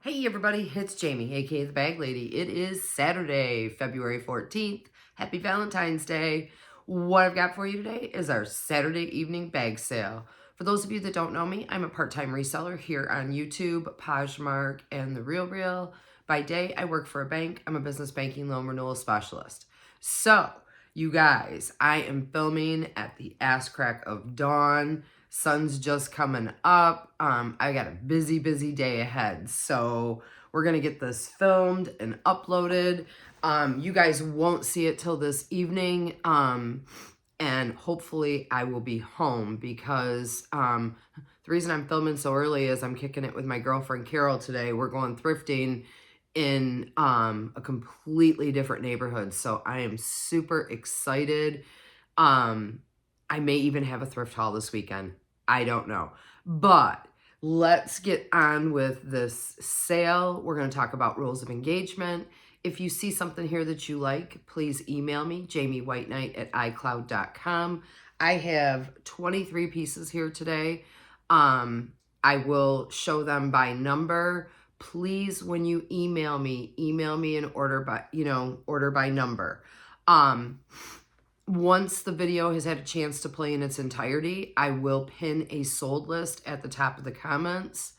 Hey everybody, it's Jamie, aka the Bag Lady. It is Saturday, February 14th. Happy Valentine's Day. What I've got for you today is our Saturday evening bag sale. For those of you that don't know me, I'm a part-time reseller here on YouTube, Poshmark, and The RealReal. By day, I work for a bank. I'm a business banking loan renewal specialist. So, you guys, I am filming at the ass crack of dawn. Sun's just coming up. I got a busy day ahead. So we're going to get this filmed and uploaded. You guys won't see it till this evening. And hopefully I will be home because the reason I'm filming so early is I'm kicking it with my girlfriend Carol today. We're going thrifting in a completely different neighborhood. So I am super excited. I may even have a thrift haul this weekend. I don't know. But let's get on with this sale. We're going to talk about rules of engagement. If you see something here that you like, please email me, jamiewhiteneknight@icloud.com. I have 23 pieces here today. I will show them by number. Please, when you email me in order by number. Once the video has had a chance to play in its entirety, I will pin a sold list at the top of the comments.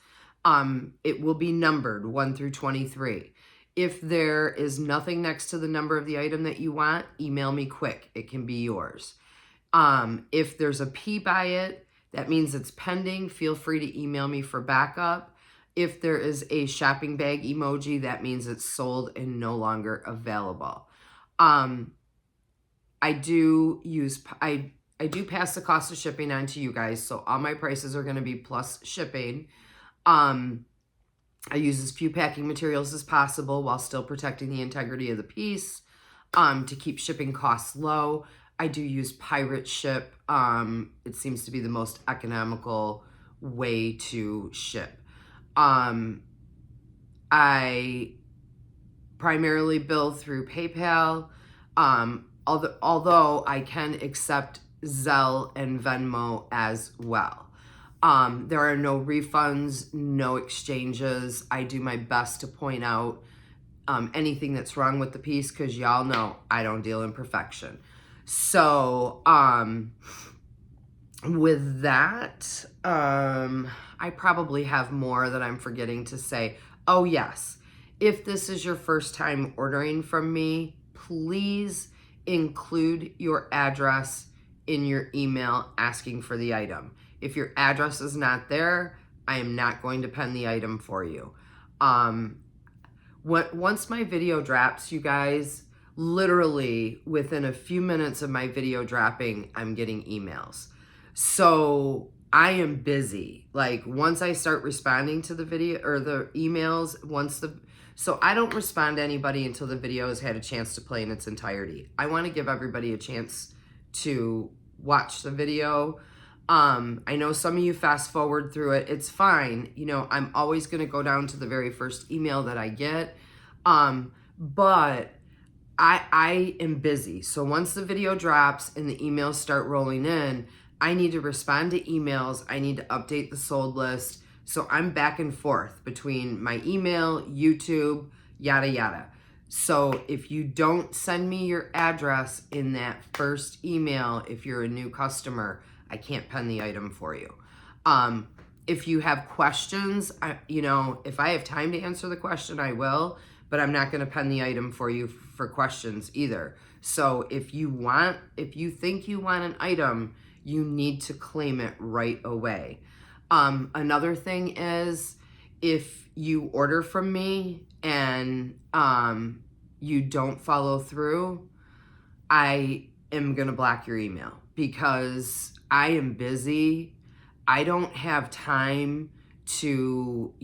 It will be numbered 1 through 23. If there is nothing next to the number of the item that you want, email me quick. It can be yours. If there's a P by it, that means it's pending. Feel free to email me for backup. If there is a shopping bag emoji, that means it's sold and no longer available. I do pass the cost of shipping on to you guys, so all my prices are going to be plus shipping. I use as few packing materials as possible while still protecting the integrity of the piece to keep shipping costs low. I do use pirate ship. It seems to be the most economical way to ship. I primarily bill through PayPal. Although I can accept Zelle and Venmo as well. There are no refunds, no exchanges. I do my best to point out anything that's wrong with the piece because y'all know I don't deal in perfection. So with that, I probably have more that I'm forgetting to say. Oh yes, if this is your first time ordering from me, please include your address in your email asking for the item. If your address is not there, I am not going to pen the item for you. Once my video drops, you guys, literally within a few minutes of my video dropping, I'm getting emails. So I am busy. Like once I start responding to the video or the emails, so I don't respond to anybody until the video has had a chance to play in its entirety. I want to give everybody a chance to watch the video. I know some of you fast forward through it. It's fine. You know, I'm always going to go down to the very first email that I get. But I am busy. So once the video drops and the emails start rolling in, I need to respond to emails. I need to update the sold list. So I'm back and forth between my email, YouTube, yada, yada. So if you don't send me your address in that first email, if you're a new customer, I can't pen the item for you. If you have questions, if I have time to answer the question, I will, but I'm not going to pen the item for you for questions either. So if you think you want an item, you need to claim it right away. Another thing is if you order from me and you don't follow through, I am going to block your email because I am busy. I don't have time to,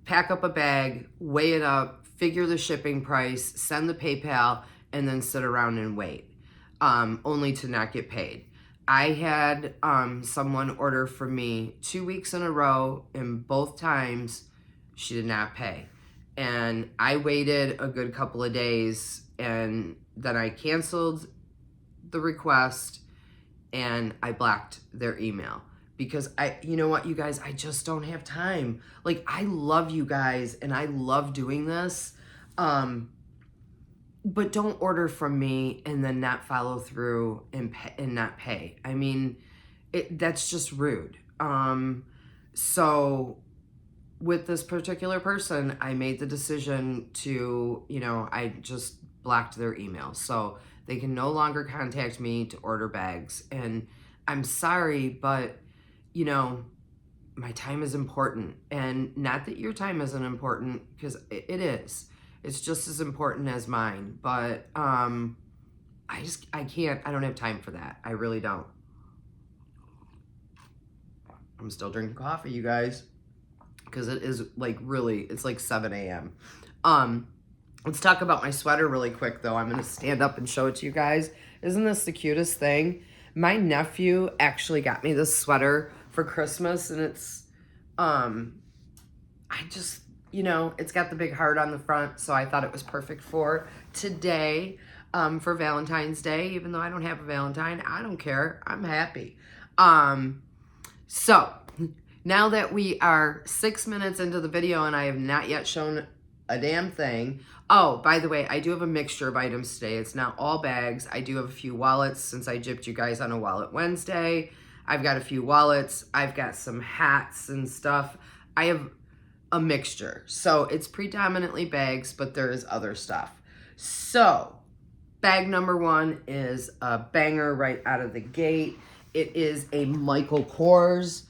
pack up a bag, weigh it up, figure the shipping price, send the PayPal, and then sit around and wait, only to not get paid. I had someone order from me 2 weeks in a row, and both times she did not pay. And I waited a good couple of days, and then I canceled the request, and I blocked their email because you know what, you guys, I just don't have time. Like, I love you guys and I love doing this. But don't order from me and then not follow through and not pay. I mean, that's just rude. So with this particular person, I made the decision to, I just blocked their email. So they can no longer contact me to order bags. And I'm sorry, but, my time is important. And not that your time isn't important, because it is. It's just as important as mine. But I can't, I don't have time for that. I really don't. I'm still drinking coffee, you guys, because it is like really, it's like 7 a.m. Let's talk about my sweater really quick, though. I'm going to stand up and show it to you guys. Isn't this the cutest thing? My nephew actually got me this sweater for Christmas, and it's, it's got the big heart on the front, so I thought it was perfect for today, for Valentine's Day. Even though I don't have a Valentine, I don't care. I'm happy. So now that we are 6 minutes into the video and I have not yet shown a damn thing. Oh, by the way, I do have a mixture of items today. It's not all bags. I do have a few wallets since I gypped you guys on a Wallet Wednesday. I've got a few wallets. I've got some hats and stuff. I have a mixture. So it's predominantly bags, but there is other stuff. So bag number 1 is a banger right out of the gate. It is a Michael Kors.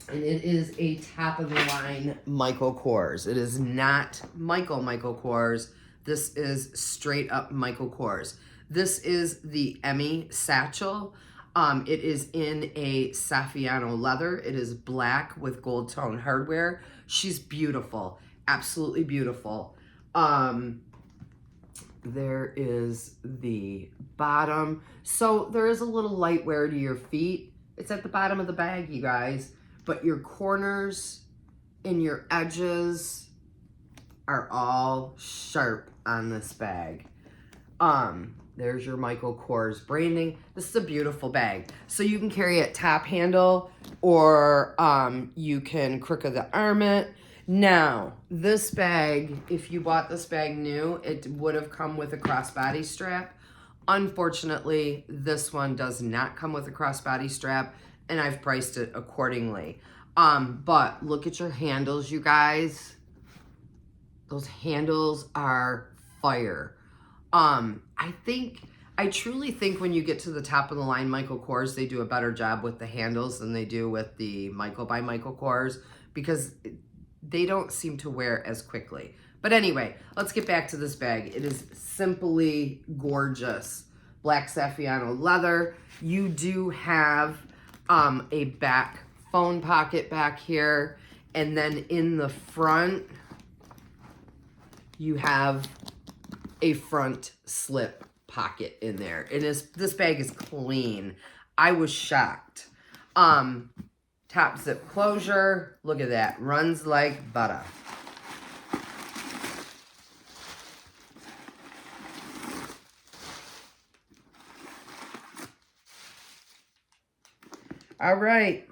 And it is a top-of-the-line Michael Kors. It is not Michael Kors. This is straight-up Michael Kors. This is the Emmy satchel. It is in a Saffiano leather. It is black with gold tone hardware. She's beautiful. Absolutely beautiful. There is the bottom. So there is a little light wear to your feet. It's at the bottom of the bag, you guys. But your corners and your edges are all sharp on this bag. There's your Michael Kors branding. This is a beautiful bag. So you can carry it top handle, or you can crook of the arm it. Now, this bag, if you bought this bag new, it would have come with a crossbody strap. Unfortunately, this one does not come with a crossbody strap, and I've priced it accordingly. But look at your handles, you guys. Those handles are fire. I truly think when you get to the top of the line Michael Kors, they do a better job with the handles than they do with the Michael by Michael Kors, because they don't seem to wear as quickly. But anyway, let's get back to this bag. It is simply gorgeous. Black Saffiano leather. You do have a back phone pocket back here, and then in the front you have a front slip pocket in there. This bag is clean. I was shocked. Top zip closure. Look at that. Runs like butter. All right,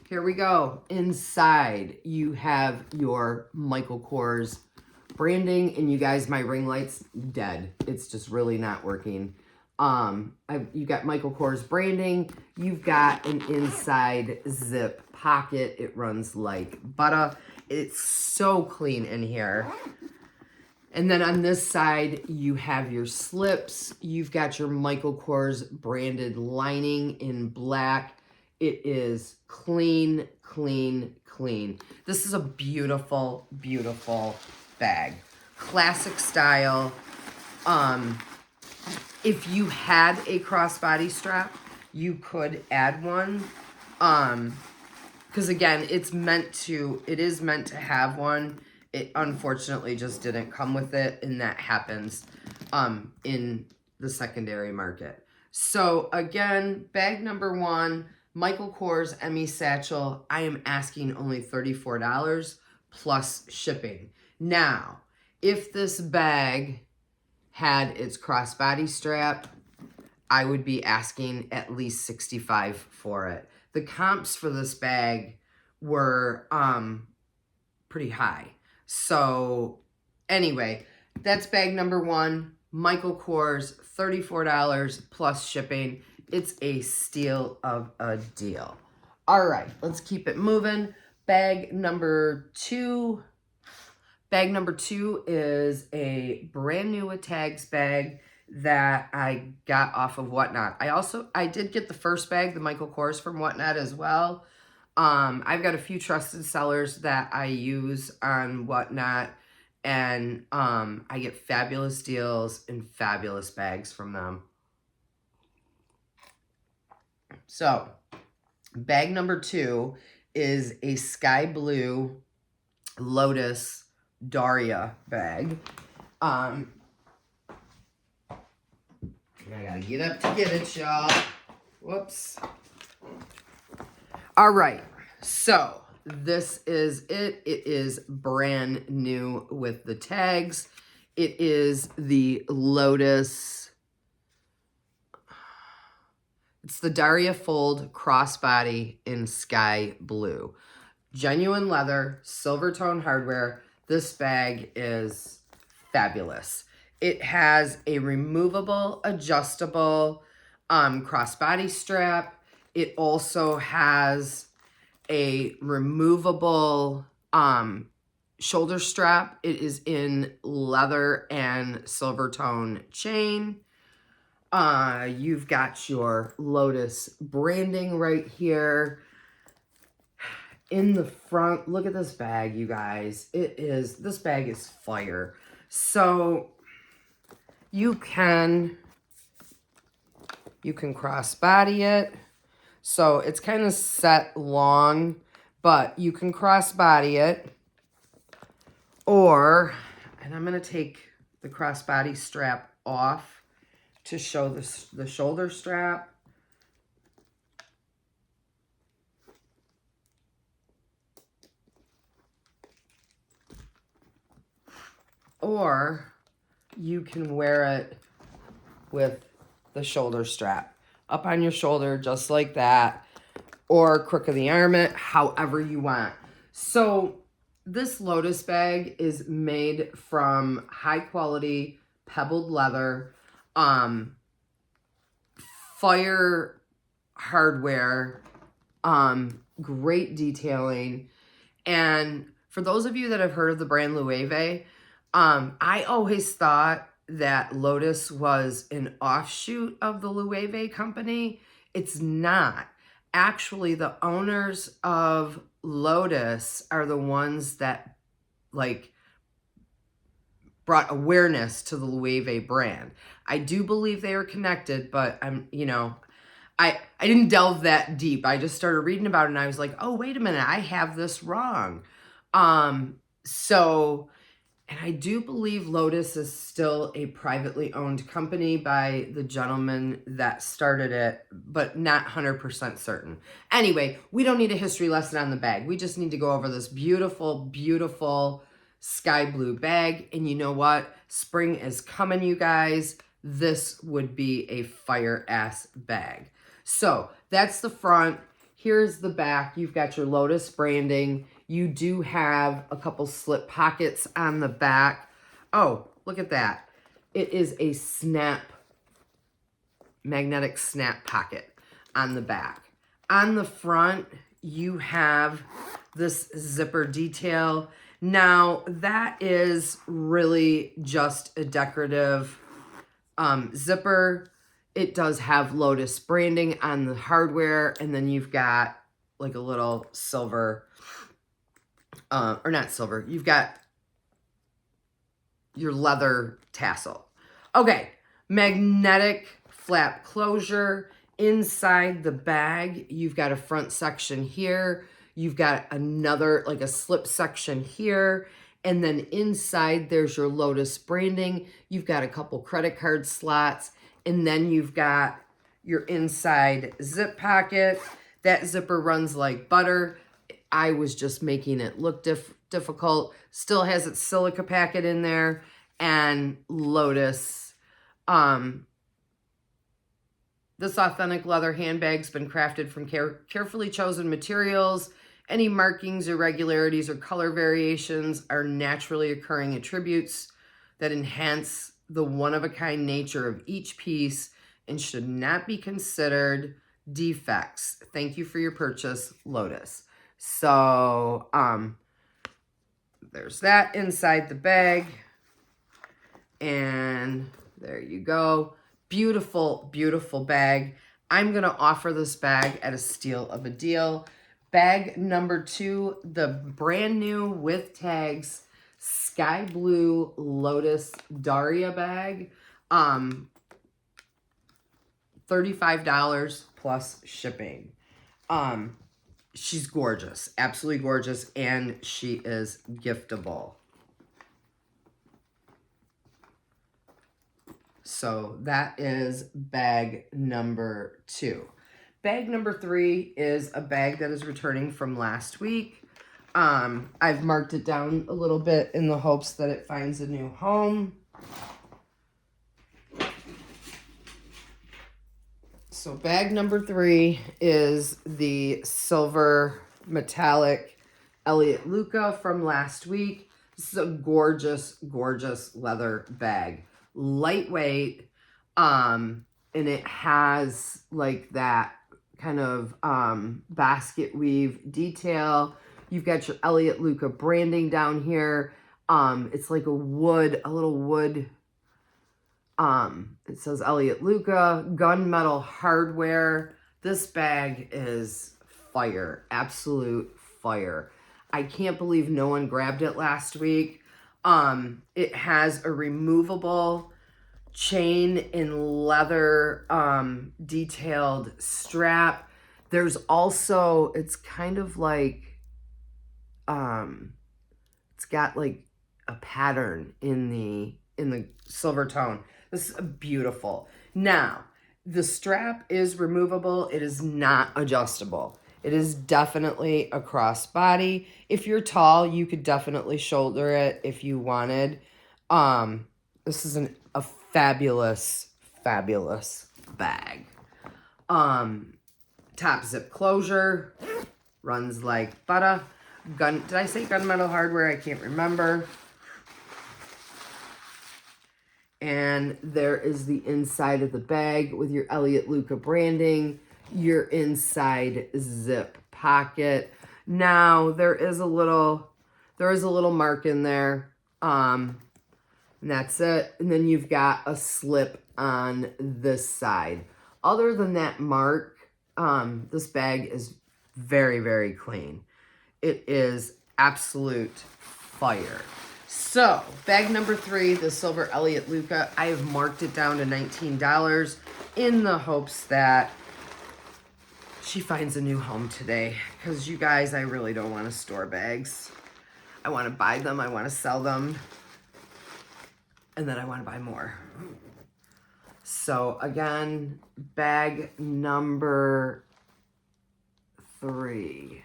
here we go. Inside, you have your Michael Kors branding, and you guys, my ring light's dead. It's just really not working. You got Michael Kors branding. You've got an inside zip pocket. It runs like butter. It's so clean in here. And then on this side, you have your slips. You've got your Michael Kors branded lining in black. It is clean, clean, clean. This is a beautiful, beautiful bag. Classic style. If you had a crossbody strap, you could add one. Because again, it is meant to have one. It unfortunately just didn't come with it, and that happens in the secondary market. So again, bag number 1, Michael Kors Emmy satchel. I am asking only $34 plus shipping. Now, if this bag had its crossbody strap, I would be asking at least $65 for it. the comps for this bag were pretty high. So anyway, that's bag number 1. Michael Kors, $34 plus shipping. It's a steal of a deal. All right, let's keep it moving. Bag number 2. Bag number 2 is a brand new Tags bag that I got off of Whatnot. I did get the first bag, the Michael Kors, from Whatnot as well. I've got a few trusted sellers that I use on Whatnot, and I get fabulous deals and fabulous bags from them. So, bag number 2 is a sky blue Lotus Daria bag. I gotta get up to get it, y'all. Whoops. All right, so this is it. It is brand new with the tags. It is the Lotus. It's the Daria Fold crossbody in sky blue. Genuine leather, silver tone hardware. This bag is fabulous. It has a removable, adjustable crossbody strap. It also has a removable shoulder strap. It is in leather and silver tone chain. You've got your Lotus branding right here. In the front, look at this bag, you guys. This bag is fire. So you can crossbody it. So it's kind of set long, but you can crossbody it. And I'm going to take the crossbody strap off to show the shoulder strap. Or you can wear it with the shoulder strap up on your shoulder, just like that, or crook of the arm it, however you want. So this Lotus bag is made from high quality pebbled leather, fire hardware, great detailing. And for those of you that have heard of the brand Loewe, I always thought that Lotus was an offshoot of the Loewe company. It's not. Actually, the owners of Lotus are the ones that brought awareness to the Loewe brand. I do believe they are connected, but I didn't delve that deep. I just started reading about it and I was like, oh, wait a minute, I have this wrong. And I do believe Lotus is still a privately owned company by the gentleman that started it, but not 100% certain. Anyway, we don't need a history lesson on the bag. We just need to go over this beautiful, beautiful sky blue bag. And you know what? Spring is coming, you guys. This would be a fire-ass bag. So that's the front. Here's the back. You've got your Lotus branding. You do have a couple slip pockets on the back. Oh, look at that. It is a magnetic snap pocket on the back. On the front, you have this zipper detail. Now, that is really just a decorative zipper. It does have Lotus branding on the hardware, and then you've got like a little silver, or not silver, you've got your leather tassel. Okay, magnetic flap closure. Inside the bag, you've got a front section here. You've got another, like a slip section here. And then inside, there's your Lotus branding. You've got a couple credit card slots. And then you've got your inside zip pocket. That zipper runs like butter. I was just making it look difficult. Still has its silica packet in there. And Lotus This authentic leather handbag's been crafted from carefully chosen materials. Any markings, irregularities, or color variations are naturally occurring attributes that enhance the one-of-a-kind nature of each piece and should not be considered defects. Thank you for your purchase, Lotus. So, there's that inside the bag. And there you go. Beautiful, beautiful bag. I'm going to offer this bag at a steal of a deal. Bag number 2, the brand new with tags Sky Blue Lotus Daria bag. $35 plus shipping. She's gorgeous, absolutely gorgeous, and she is giftable. So that is bag number 2. Bag number 3 is a bag that is returning from last week. I've marked it down a little bit in the hopes that it finds a new home. So bag number 3 is the silver metallic Elliott Luca from last week. This is a gorgeous, gorgeous leather bag. Lightweight, and it has like that kind of basket weave detail. You've got your Elliott Luca branding down here. It's like a little wood. It says Elliott Luca, gunmetal hardware. This bag is fire, absolute fire. I can't believe no one grabbed it last week. It has a removable chain in leather, detailed strap. There's also, it's kind of like, it's got like a pattern in the silver tone. This is beautiful. Now, the strap is removable. It is not adjustable. It is definitely a crossbody. If you're tall, you could definitely shoulder it if you wanted. This is a fabulous, fabulous bag. Top zip closure. Runs like butter. Did I say gunmetal hardware? I can't remember. And there is the inside of the bag with your Elliott Luca branding, your inside zip pocket. Now there is a little mark in there. And that's it. And then you've got a slip on this side. Other than that mark, this bag is very, very clean. It is absolute fire. So, bag number 3, the silver Elliott Luca. I have marked it down to $19 in the hopes that she finds a new home today. Because you guys, I really don't want to store bags. I want to buy them. I want to sell them. And then I want to buy more. So, again, bag number 3.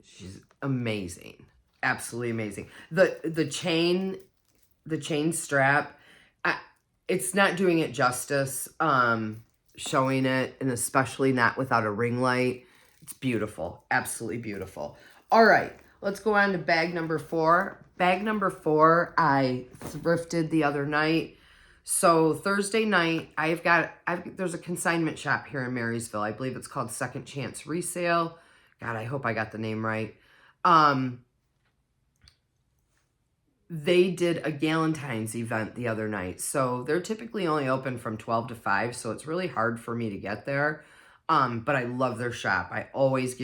She's amazing. Absolutely amazing. The chain strap, it's not doing it justice, showing it, and especially not without a ring light. It's beautiful. Absolutely beautiful. All right, let's go on to bag number 4. Bag number 4, I thrifted the other night. So Thursday night, there's a consignment shop here in Marysville. I believe it's called Second Chance Resale. God, I hope I got the name right. They did a Galentine's event the other night. So they're typically only open from 12 to 5. So it's really hard for me to get there. But I love their shop. I always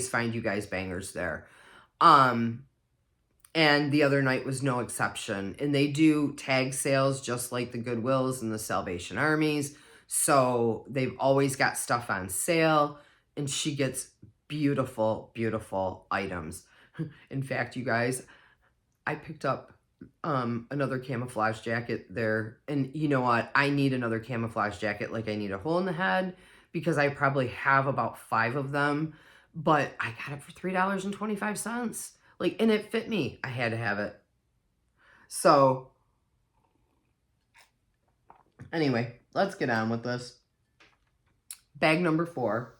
find you guys bangers there. And the other night was no exception. And they do tag sales just like the Goodwills and the Salvation Armies. So they've always got stuff on sale. And she gets beautiful, beautiful items. In fact, you guys, I picked up another camouflage jacket there. And you know what? I need another camouflage jacket like I need a hole in the head because I probably have about 5 of them. But I got it for $3.25. Like, and it fit me. I had to have it. So, anyway, let's get on with this. Bag number 4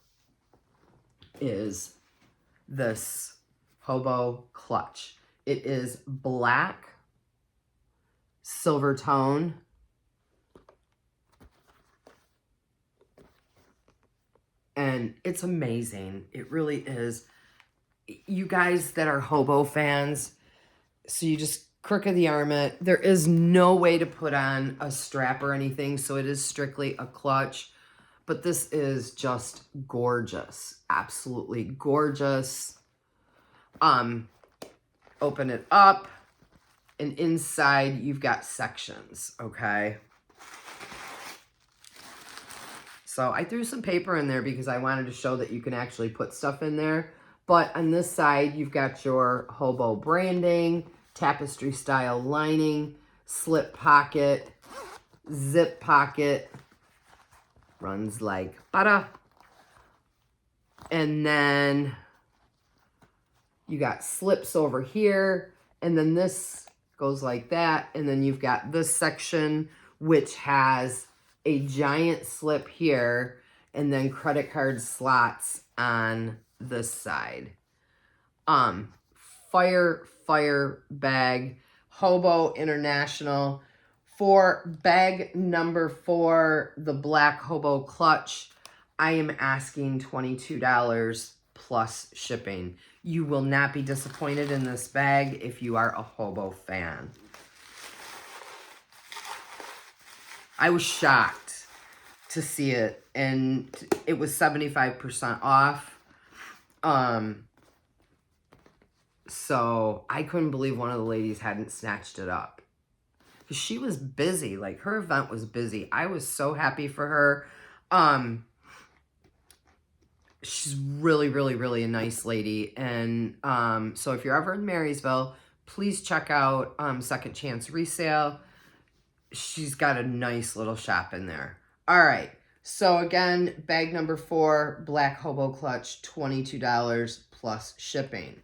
is this Hobo clutch. It is black, silver tone, and it's amazing. It really is. You guys that are Hobo fans, so you just crook of the arm it. There is no way to put on a strap or anything, so it is strictly a clutch. But this is just gorgeous. Absolutely gorgeous. Open it up, and inside you've got sections, okay? So I threw some paper in there because I wanted to show that you can actually put stuff in there. But on this side, you've got your Hobo branding, tapestry style lining, slip pocket, zip pocket, runs like butter. And then you got slips over here, and then this goes like that. And then you've got this section, which has a giant slip here, and then credit card slots on this side. Fire bag, Hobo International. For bag number 4, the black Hobo clutch, I am asking $22 plus shipping. You will not be disappointed in this bag if you are a Hobo fan. I was shocked to see it, and it was 75% off. So I couldn't believe one of the ladies hadn't snatched it up. Because she was busy. Like, her event was busy. I was so happy for her. She's really, really, really a nice lady. And so if you're ever in Marysville, please check out Second Chance Resale. She's got a nice little shop in there. All right. So again, bag number 4, black Hobo clutch, $22 plus shipping.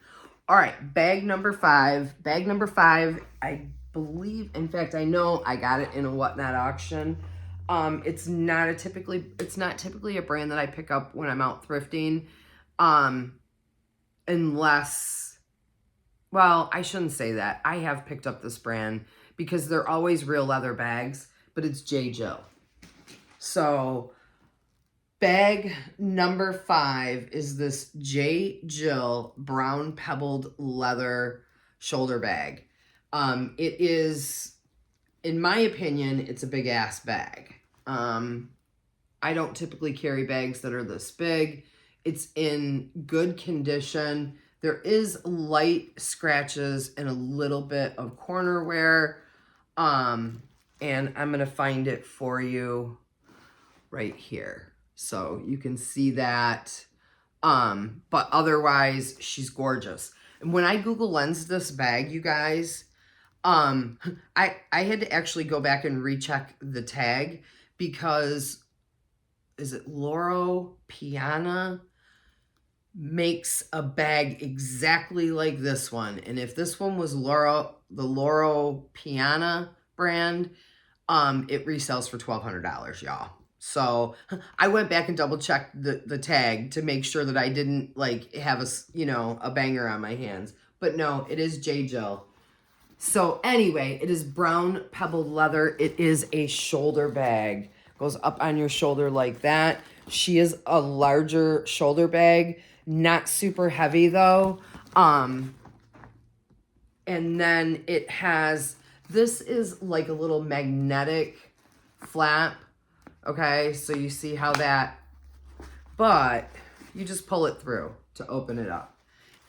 All right, bag number 5. Bag number 5, I believe, in fact, I know I got it in a Whatnot auction. It's not typically a brand that I pick up when I'm out thrifting, unless, well, I shouldn't say that. I have picked up this brand because they're always real leather bags, but it's J. Jill. So bag number 5 is this J. Jill brown pebbled leather shoulder bag. It is, in my opinion, it's a big ass bag. I don't typically carry bags that are this big. It's in good condition. There is light scratches and a little bit of corner wear. And I'm going to find it for you right here. So you can see that. But otherwise, she's gorgeous. And when I Google Lens this bag, you guys, I had to actually go back and recheck the tag because, is it Loro Piana makes a bag exactly like this one. And if this one was the Loro Piana brand, it resells for $1,200, y'all. So I went back and double checked the tag to make sure that I didn't like have a banger on my hands. But no, it is J. Jill. So anyway, it is brown pebbled leather. It is a shoulder bag. Goes up on your shoulder like that. She is a larger shoulder bag. Not super heavy though. And then it has, this is like a little magnetic flap. Okay, so you see how that, but you just pull it through to open it up.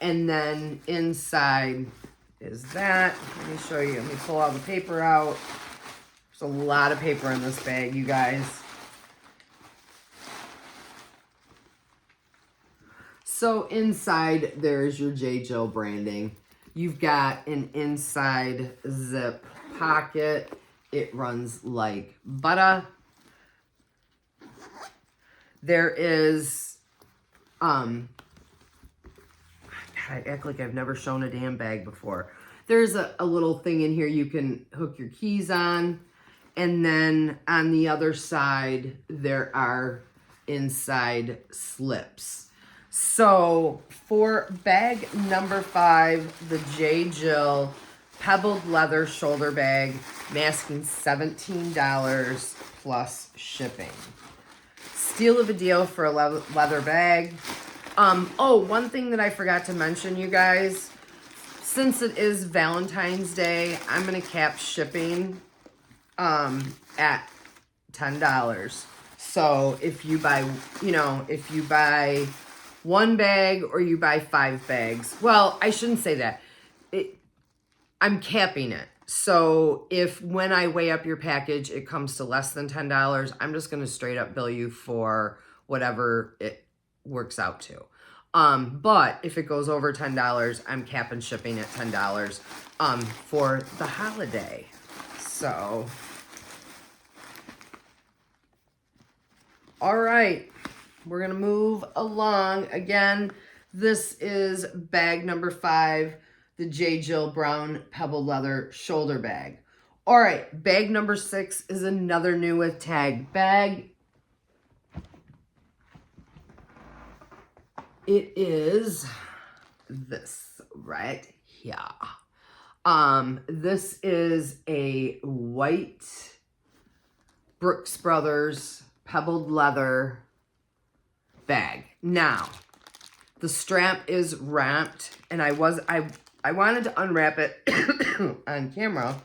And then inside is that. Let me show you. Let me pull all the paper out. There's a lot of paper in this bag, you guys. So inside, there's your J. Jill branding. You've got an inside zip pocket. It runs like butter. There is, God, I act like I've never shown a damn bag before. There's a little thing in here you can hook your keys on. And then on the other side, there are inside slips. So for bag number 5, the J. Jill pebbled leather shoulder bag, masking $17 plus shipping. Steal of a deal for a leather bag. Oh, one thing that I forgot to mention, you guys, since it is Valentine's Day, I'm going to cap shipping at $10. So if you buy, if you buy 1 bag or you buy 5 bags, well, I shouldn't say that. I'm capping it. So if when I weigh up your package, it comes to less than $10, I'm just going to straight up bill you for whatever it works out to. But if it goes over $10, I'm capping shipping at $10 for the holiday. So, all right, we're going to move along. Again, this is bag number 5, the J. Jill brown pebble leather shoulder bag. All right, bag number 6 is another new with tag bag. It is this right here. This is a white Brooks Brothers pebbled leather bag. Now, the strap is wrapped, and I wanted to unwrap it on camera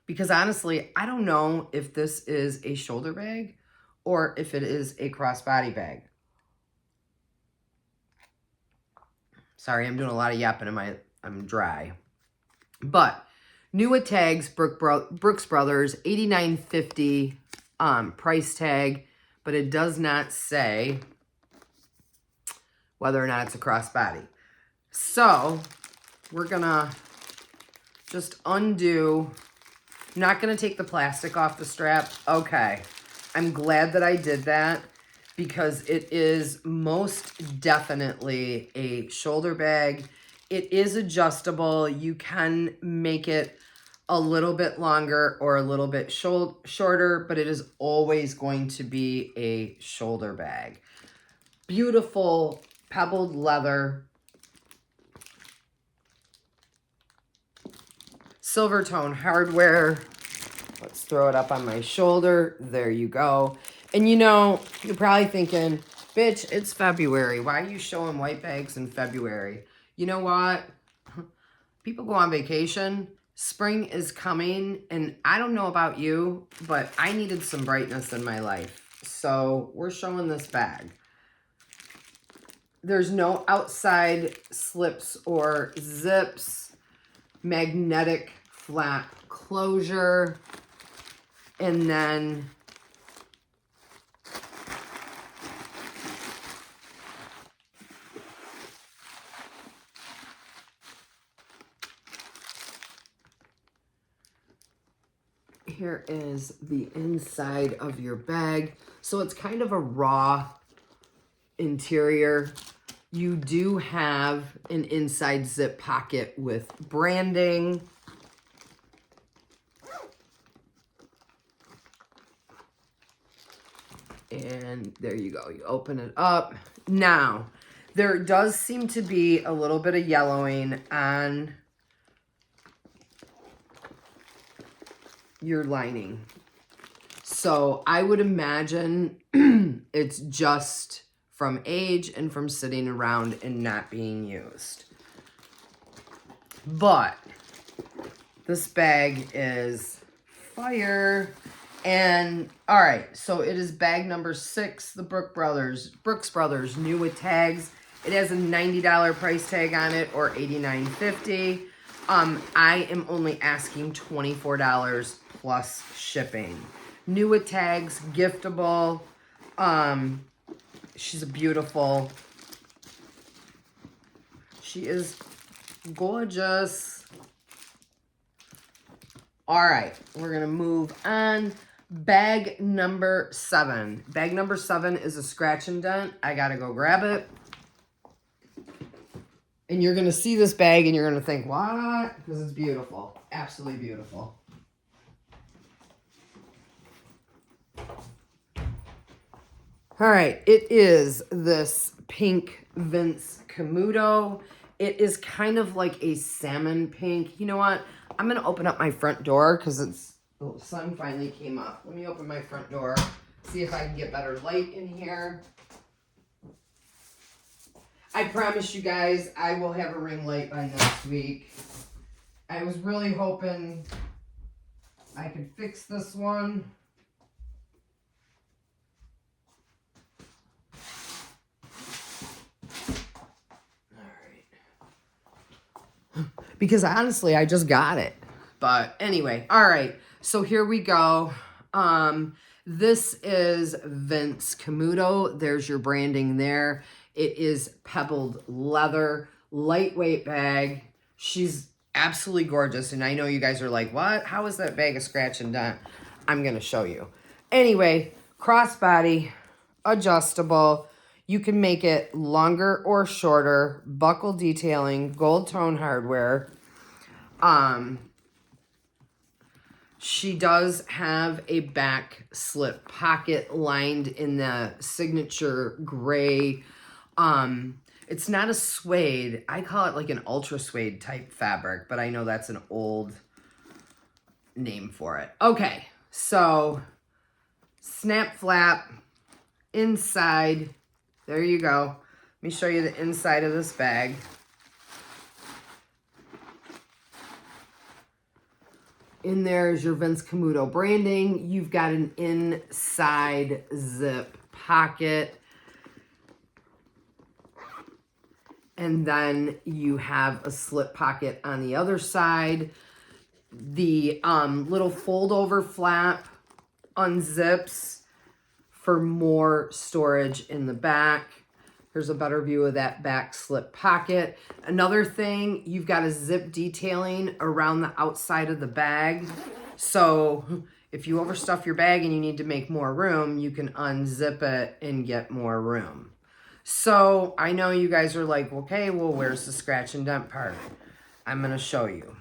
because honestly, I don't know if this is a shoulder bag or if it is a crossbody bag. Sorry, I'm doing a lot of yapping I'm dry. But new with tags, Brooks Brothers, $89.50 price tag, but it does not say whether or not it's a crossbody. So we're gonna just undo. I'm not gonna take the plastic off the strap. Okay, I'm glad that I did that because it is most definitely a shoulder bag. It is adjustable. You can make it a little bit longer or a little bit shorter, but it is always going to be a shoulder bag. Beautiful pebbled leather. Silver tone hardware. Let's throw it up on my shoulder. There you go. And you're probably thinking, bitch, it's February. Why are you showing white bags in February? You know what? People go on vacation. Spring is coming. And I don't know about you, but I needed some brightness in my life. So we're showing this bag. There's no outside slips or zips. Magnetic flap closure. And then here is the inside of your bag. So it's kind of a raw interior. You do have an inside zip pocket with branding. And there you go. You open it up. Now, there does seem to be a little bit of yellowing on your lining. So I would imagine it's just from age and from sitting around and not being used. But this bag is fire. And all right, so it is bag number 6, the Brooks Brothers, new with tags. It has a $90 price tag on it, or $89.50. I am only asking $24 plus shipping. New with tags, giftable. She's a beautiful. She is gorgeous. All right, we're gonna move on. Bag number 7. Bag number 7 is a scratch and dent. I gotta go grab it. And you're gonna see this bag and you're gonna think, what? Because it's beautiful. Absolutely beautiful. All right, it is this pink Vince Camuto. It is kind of like a salmon pink. You know what? I'm going to open up my front door because the sun finally came up. Let me open my front door, see if I can get better light in here. I promise you guys I will have a ring light by next week. I was really hoping I could fix this one. Because honestly, I just got it. But anyway, all right. So here we go. This is Vince Camuto. There's your branding there. It is pebbled leather, lightweight bag. She's absolutely gorgeous. And I know you guys are like, what? How is that bag a scratch and dent? I'm going to show you. Anyway, crossbody, adjustable. You can make it longer or shorter, buckle detailing, gold tone hardware. She does have a back slip pocket lined in the signature gray. It's not a suede. I call it like an ultra suede type fabric, but I know that's an old name for it. Okay, so snap flap inside. There you go. Let me show you the inside of this bag. In there is your Vince Camuto branding. You've got an inside zip pocket. And then you have a slip pocket on the other side. The little fold over flap unzips for more storage in the back. Here's a better view of that back slip pocket. Another thing, you've got a zip detailing around the outside of the bag. So if you overstuff your bag and you need to make more room, you can unzip it and get more room. So I know you guys are like, okay, well, where's the scratch and dent part? I'm gonna show you.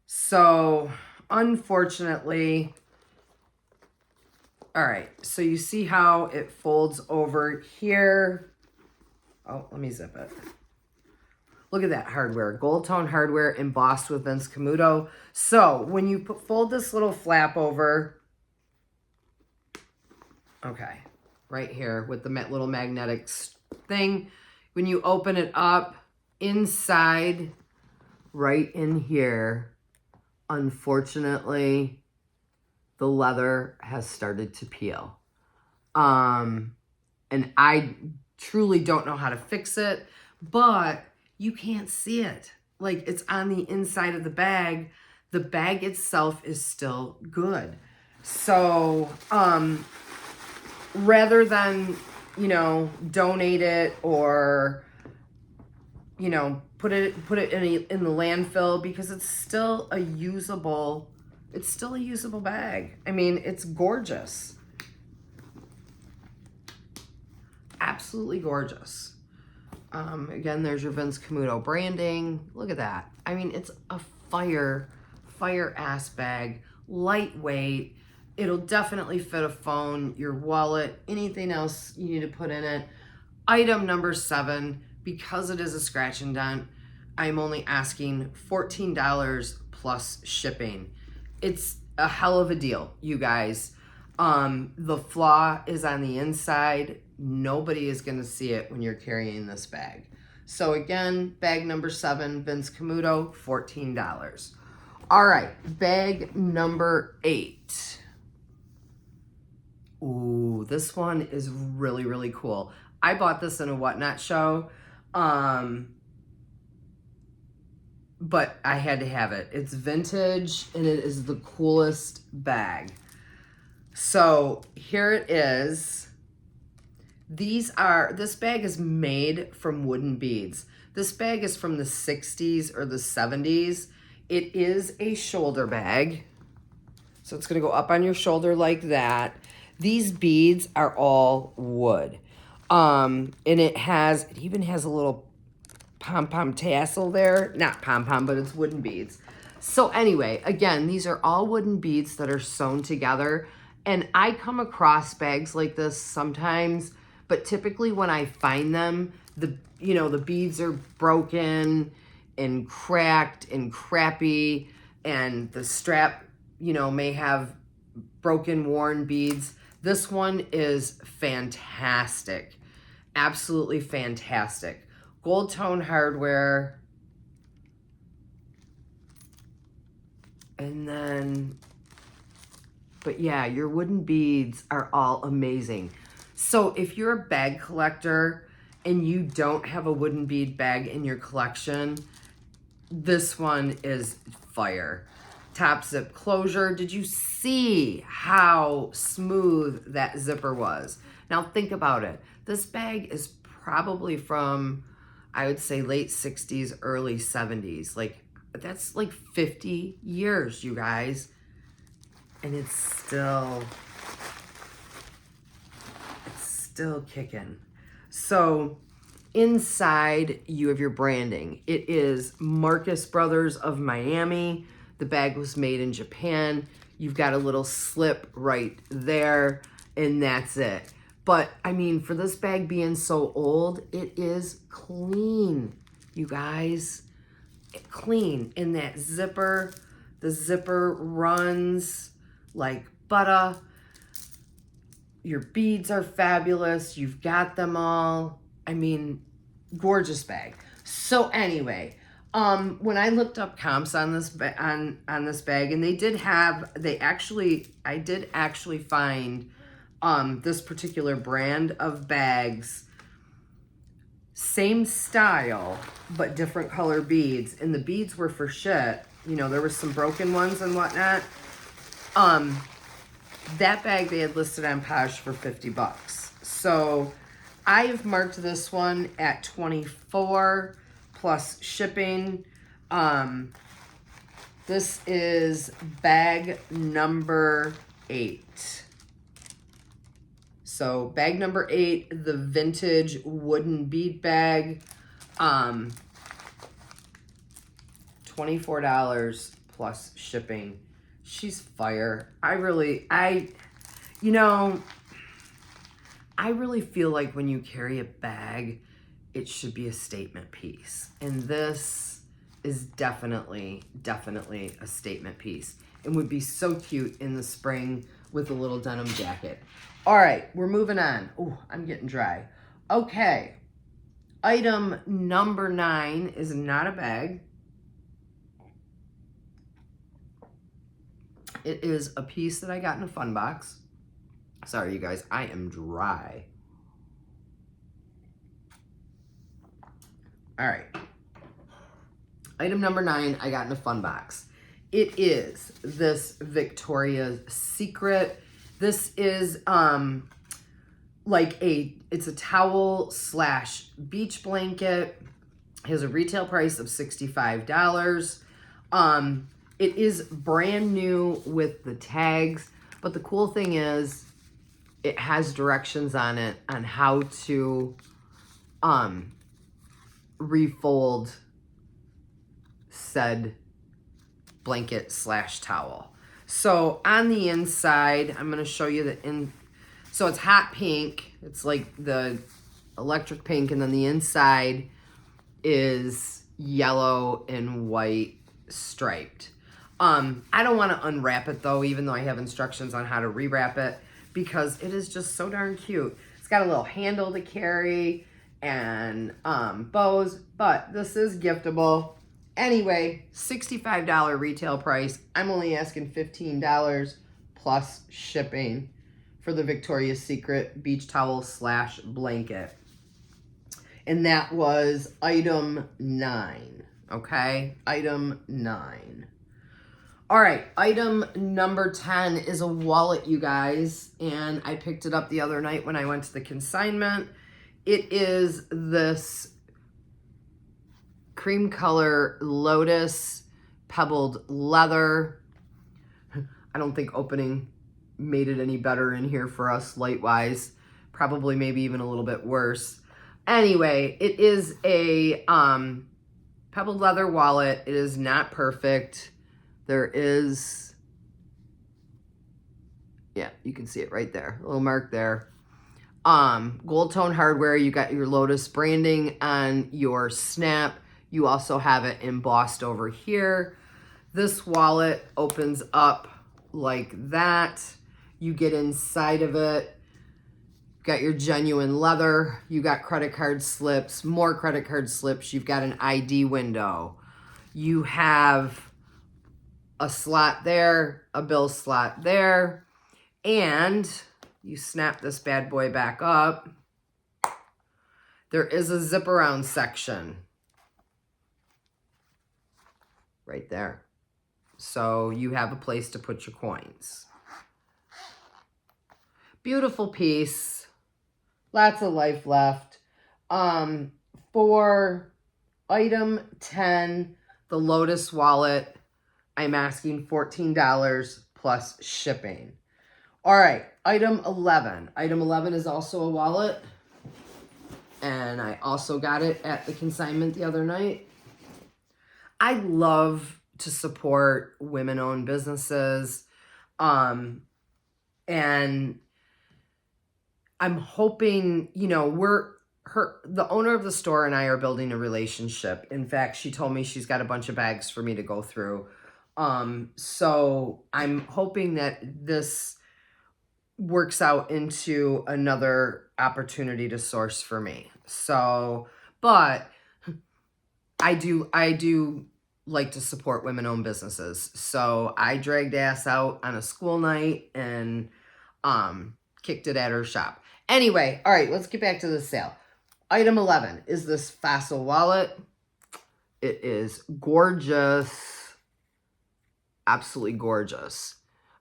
So unfortunately, all right, so you see how it folds over here. Oh, let me zip it. Look at that hardware, gold tone hardware embossed with Vince Camuto. So when you fold this little flap over, okay, right here with the little magnetic thing, when you open it up, inside, right in here, unfortunately, the leather has started to peel. And I truly don't know how to fix it, but you can't see it. Like, it's on the inside of the bag. The bag itself is still good. So, rather than, you know, donate it or, you know, put it in the landfill, because it's still a usable bag. I mean, it's gorgeous. Absolutely gorgeous. Again, there's your Vince Camuto branding. Look at that. I mean, it's a fire ass bag, lightweight. It'll definitely fit a phone, your wallet, anything else you need to put in it. Item number 7, because it is a scratch and dent, I'm only asking $14 plus shipping. It's a hell of a deal, you guys. The flaw is on the inside. Nobody is going to see it when you're carrying this bag. So again, bag number 7, Vince Camuto, $14. All right, bag number 8. Ooh, this one is really, really cool. I bought this in a Whatnot show, but I had to have it. It's vintage, and it is the coolest bag. So here it is. This bag is made from wooden beads. This bag is from the 60s or the 70s. It is a shoulder bag. So it's gonna go up on your shoulder like that. These beads are all wood. And it even has a little pom-pom tassel there. Not pom-pom, but it's wooden beads. So anyway, again, these are all wooden beads that are sewn together. And I come across bags like this sometimes, but typically when I find them, the beads are broken and cracked and crappy, and the strap, may have broken, worn beads. This one is fantastic. Absolutely fantastic. Gold tone hardware. And then, but yeah, your wooden beads are all amazing. So if you're a bag collector and you don't have a wooden bead bag in your collection, this one is fire. Top zip closure. Did you see how smooth that zipper was? Now think about it. This bag is probably from, I would say, late 60s, early 70s. Like, that's like 50 years, you guys. And it's still kicking. So inside, you have your branding. It is Marcus Brothers of Miami. The bag was made in Japan. You've got a little slip right there, and that's it. But, I mean, for this bag being so old, it is clean, you guys. Clean. In that zipper, the zipper runs like butter. Your beads are fabulous. You've got them all. I mean, gorgeous bag. So anyway, when I looked up comps on this on this bag, and I did actually find this particular brand of bags, same style but different color beads, and the beads were for shit. There was some broken ones and whatnot. That bag they had listed on Posh for $50. So I've marked this one at $24 plus shipping. This is bag number 8. So bag number 8, the vintage wooden bead bag, $24 plus shipping. She's fire. I really feel like when you carry a bag, it should be a statement piece. And this is definitely a statement piece, and would be so cute in the spring with a little denim jacket. All right, we're moving on. Oh, I'm getting dry. Okay. Item number 9 is not a bag. It is a piece that I got in a fun box. Sorry, you guys, I am dry. All right. Item number 9, I got in a fun box. It is this Victoria's Secret. This is it's a towel / beach blanket. It has a retail price of $65. It is brand new with the tags, but the cool thing is it has directions on it on how to refold said blanket / towel. So on the inside, I'm going to show you so it's hot pink. It's like the electric pink, and then the inside is yellow and white striped. I don't want to unwrap it though, even though I have instructions on how to rewrap it, because it is just so darn cute. It's got a little handle to carry and bows, but this is giftable. Anyway, $65 retail price. I'm only asking $15 plus shipping for the Victoria's Secret beach towel / blanket. And that was item 9, okay? Item 9. All right, item number 10 is a wallet, you guys, and I picked it up the other night when I went to the consignment. It is this cream color lotus pebbled leather. I don't think opening made it any better in here for us light-wise. Probably maybe even a little bit worse. Anyway, it is a pebbled leather wallet. It is not perfect. There is Yeah, you can see it right there. A little mark there. Gold tone hardware. You got your Lotus branding on your snap. You also have it embossed over here. This wallet opens up like that. You get inside of it. Got your genuine leather. You got credit card slips, more credit card slips. You've got an ID window. You have a slot there, a bill slot there, and you snap this bad boy back up. There is a zip around section right there. So you have a place to put your coins. Beautiful piece. Lots of life left. For item 10, the Lotus wallet, I'm asking $14 plus shipping. All right, item 11. Item 11 is also a wallet. And I also got it at the consignment the other night. I love to support women-owned businesses. And I'm hoping, you know, the owner of the store and I are building a relationship. In fact, she told me she's got a bunch of bags for me to go through. So I'm hoping that this works out into another opportunity to source for me. So, but I do like to support women-owned businesses. So I dragged ass out on a school night and kicked it at her shop. Anyway, all right, let's get back to the sale. Item 11 is this Fossil wallet. It is gorgeous. Absolutely gorgeous.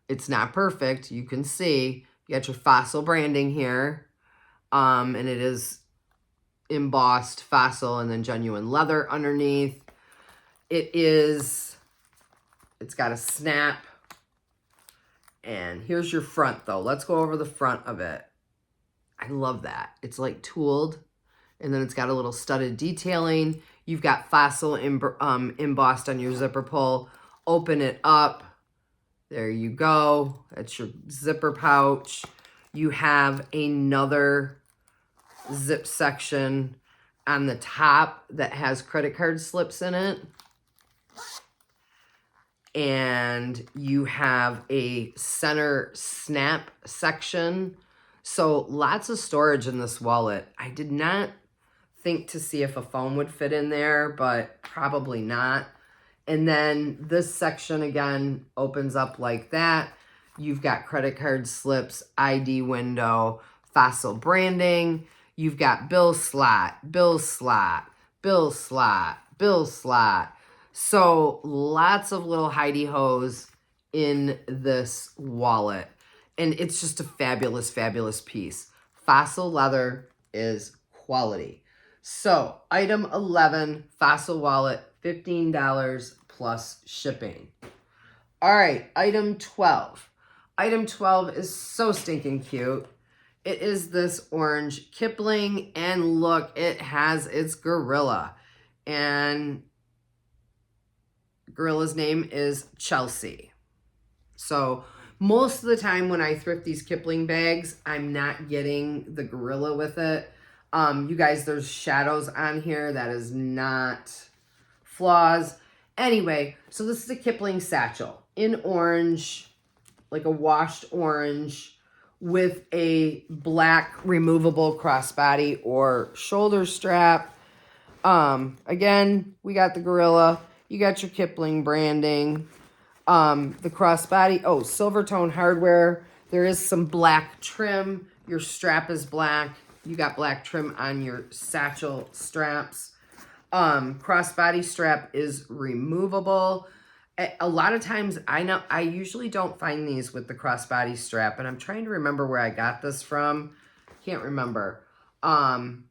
It's not perfect. You can see you got your Fossil branding here. And it is embossed Fossil and then genuine leather underneath. It's got a snap. And here's your front though. Let's go over the front of it. I love that. It's like tooled. And then it's got a little studded detailing. You've got Fossil embossed on your zipper pull. Open it up. There you go. That's your zipper pouch. You have another zip section on the top that has credit card slips in it. And you have a center snap section. So lots of storage in this wallet. I did not think to see if a phone would fit in there, but probably not. And then this section again opens up like that. You've got credit card slips, ID window, Fossil branding. You've got bill slot, bill slot, bill slot, bill slot. So lots of little hidey hoes in this wallet. And it's just a fabulous, fabulous piece. Fossil leather is quality. So item 11, Fossil wallet, $15 plus shipping. All right, item 12. Item 12 is so stinking cute. It is this orange Kipling, and look, it has its gorilla. And gorilla's name is Chelsea. So most of the time when I thrift these Kipling bags, I'm not getting the gorilla with it. You guys, there's shadows on here. That is not flaws. Anyway, so this is a Kipling satchel in orange, like a washed orange with a black removable crossbody or shoulder strap. Again, we got the gorilla. You got your Kipling branding. The crossbody, silver tone hardware. There is some black trim. Your strap is black. You got black trim on your satchel straps. Crossbody strap is removable. A lot of times, I usually don't find these with the crossbody strap, and I'm trying to remember where I got this from. Can't remember. And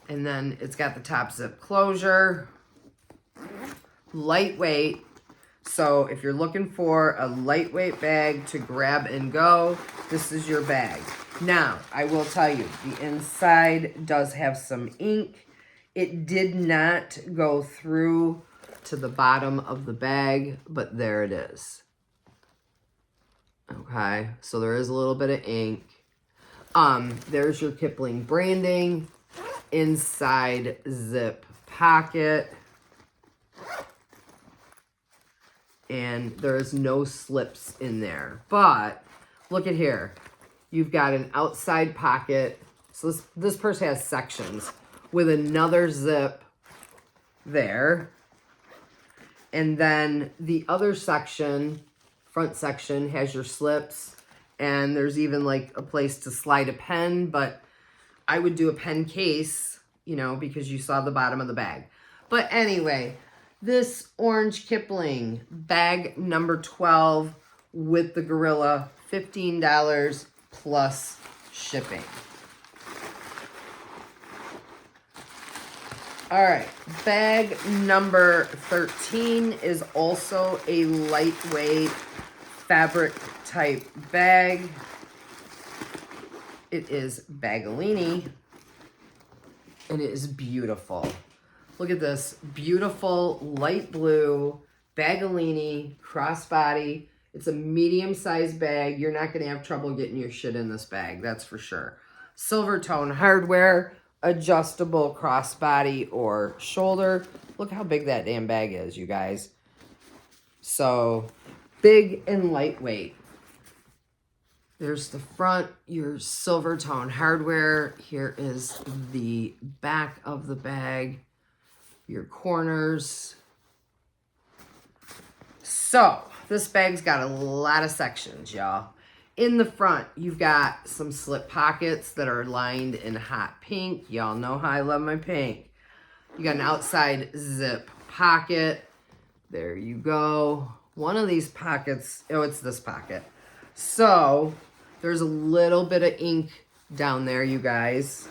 then it's got the top zip closure. Lightweight. So if you're looking for a lightweight bag to grab and go, this is your bag. Now, I will tell you, the inside does have some ink. It did not go through to the bottom of the bag, but there it is. Okay, so there is a little bit of ink. There's your Kipling branding. Inside zip pocket. And there's no slips in there. But look at here. You've got an outside pocket. So this purse has sections with another zip there. And then the other section, front section, has your slips. And there's even like a place to slide a pen. But I would do a pen case, you know, because you saw the bottom of the bag. But anyway, this orange Kipling, bag number 12 with the Gorilla, $15 plus shipping. All right, bag number 13 is also a lightweight fabric type bag. It is Bagolini, and it is beautiful. Look at this beautiful light blue Bagolini crossbody. It's a medium-sized bag. You're not going to have trouble getting your shit in this bag, that's for sure. Silver tone hardware, adjustable crossbody or shoulder. Look how big that damn bag is, you guys. So big and lightweight. There's the front, your silver tone hardware. Here is the back of the bag, your corners. So this bag's got a lot of sections, y'all. In the front, you've got some slip pockets that are lined in hot pink. Y'all know how I love my pink. You got an outside zip pocket. There you go. One of these pockets, oh, it's this pocket. So there's a little bit of ink down there, you guys.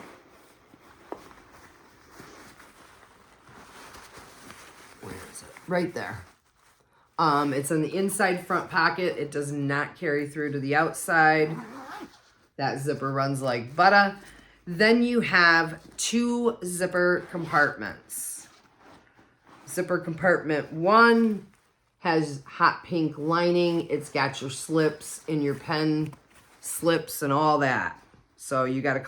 Where is it? Right there. It's in the inside front pocket. It does not carry through to the outside. That zipper runs like butter. Then you have two zipper compartments. Zipper compartment 1 has hot pink lining. It's got your slips and your pen slips and all that. So you got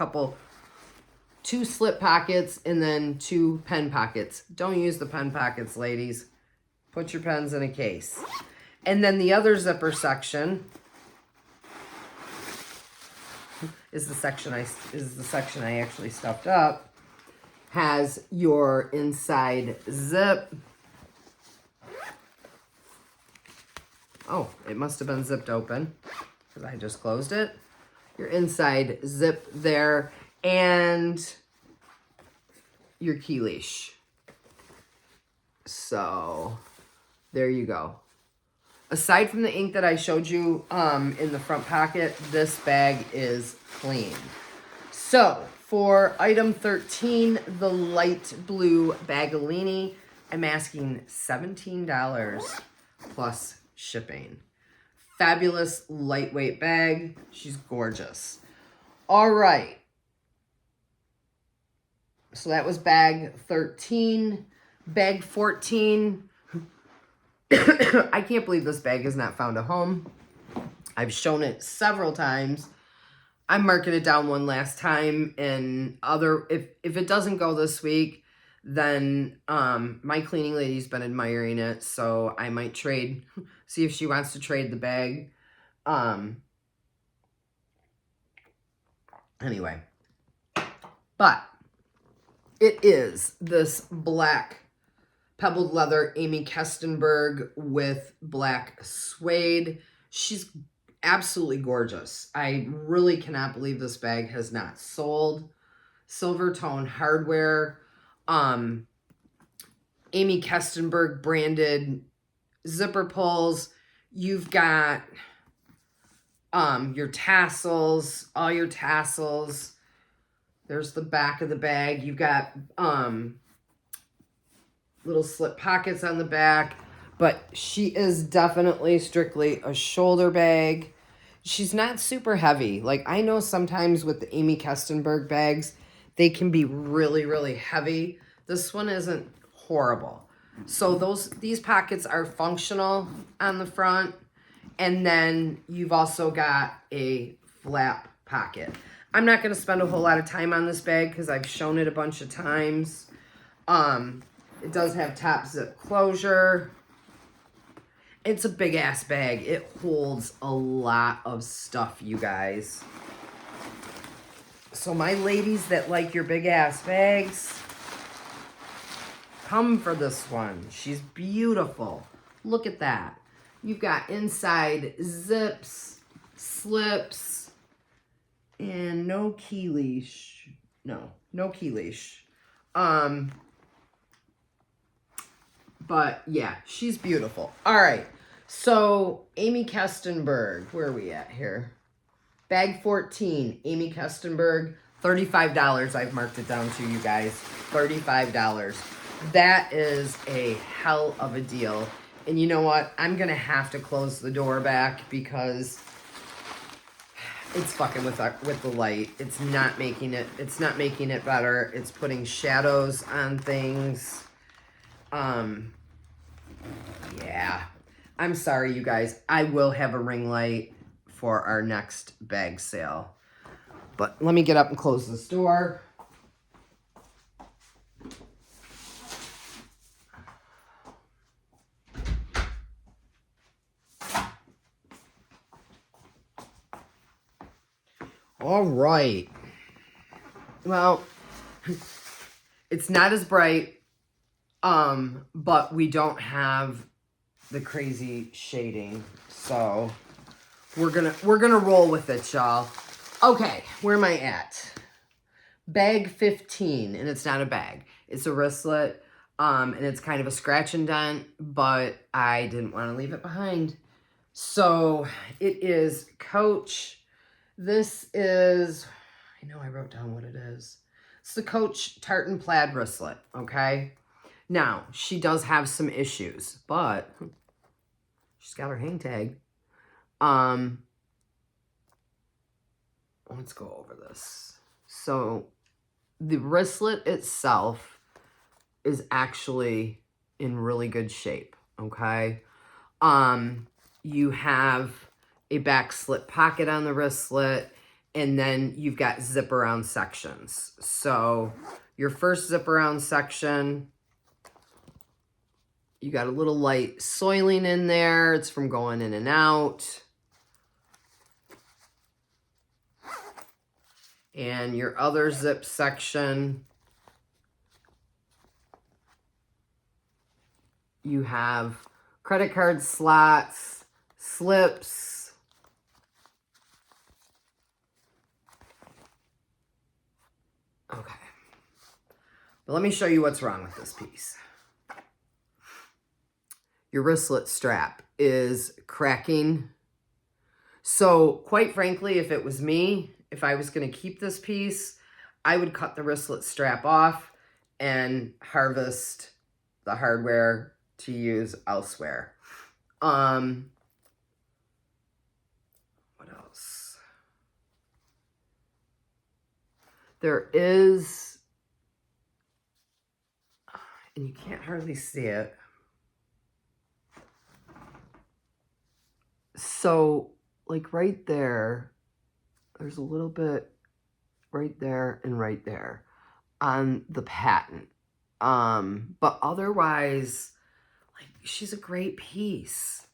two slip pockets and then 2 pen pockets. Don't use the pen pockets, ladies. Put your pens in a case. And then the other zipper section is the section I actually stuffed up. Has your inside zip. Oh, it must have been zipped open because I just closed it. Your inside zip there and your key leash. So there you go. Aside from the ink that I showed you in the front pocket, this bag is clean. So for item 13, the light blue Bagolini, I'm asking $17 plus shipping. Fabulous lightweight bag. She's gorgeous. All right. So that was bag 13. Bag 14. I can't believe this bag has not found a home. I've shown it several times. I marked it down one last time, and if it doesn't go this week, then my cleaning lady's been admiring it, so I might trade, see if she wants to trade the bag. Anyway, but it is this black pebbled leather Amy Kestenberg with black suede. She's absolutely gorgeous. I really cannot believe this bag has not sold. Silver tone hardware. Amy Kestenberg branded zipper pulls. You've got your tassels, all your tassels. There's the back of the bag. You've got little slip pockets on the back, but she is definitely strictly a shoulder bag. She's not super heavy. Like, I know sometimes with the Amy Kestenberg bags, they can be really, really heavy. This one isn't horrible. So these pockets are functional on the front, And then you've also got a flap pocket. I'm not going to spend a whole lot of time on this bag because I've shown it a bunch of times. It does have top zip closure. It's a big ass bag. It holds a lot of stuff, you guys. So my ladies that like your big ass bags, come for this one. She's beautiful. Look at that. You've got inside zips, slips, and no key leash. No key leash. But yeah, she's beautiful. All right. So Amy Kestenberg, where are we at here? Bag 14, Amy Kestenberg, $35. I've marked it down to you guys. $35. That is a hell of a deal. And you know what? I'm going to have to close the door back because it's fucking with the light. It's not making it better. It's putting shadows on things. Yeah. I'm sorry, you guys. I will have a ring light for our next bag sale. But let me get up and close this door. All right. Well, it's not as bright, but we don't have the crazy shading, so we're gonna roll with it, y'all. Okay, where am I at? Bag 15, and it's not a bag. It's a wristlet, and it's kind of a scratch and dent, but I didn't want to leave it behind. So it is Coach. This is, I know I wrote down what it is. It's the Coach Tartan Plaid wristlet, okay? Now, she does have some issues, but she's got her hang tag. Let's go over this. So the wristlet itself is actually in really good shape, okay? You have a back slip pocket on the wristlet, and then you've got zip around sections. So your first zip around section, you got a little light soiling in there. It's from going in and out. And your other zip section, you have credit card slots, slips, okay. But let me show you what's wrong with this piece. Your wristlet strap is cracking. So quite frankly, if it was me, if I was going to keep this piece, I would cut the wristlet strap off and harvest the hardware to use elsewhere. What else? There is, and you can't hardly see it. So like right there, there's a little bit right there and right there on the patent. But otherwise, like, she's a great piece.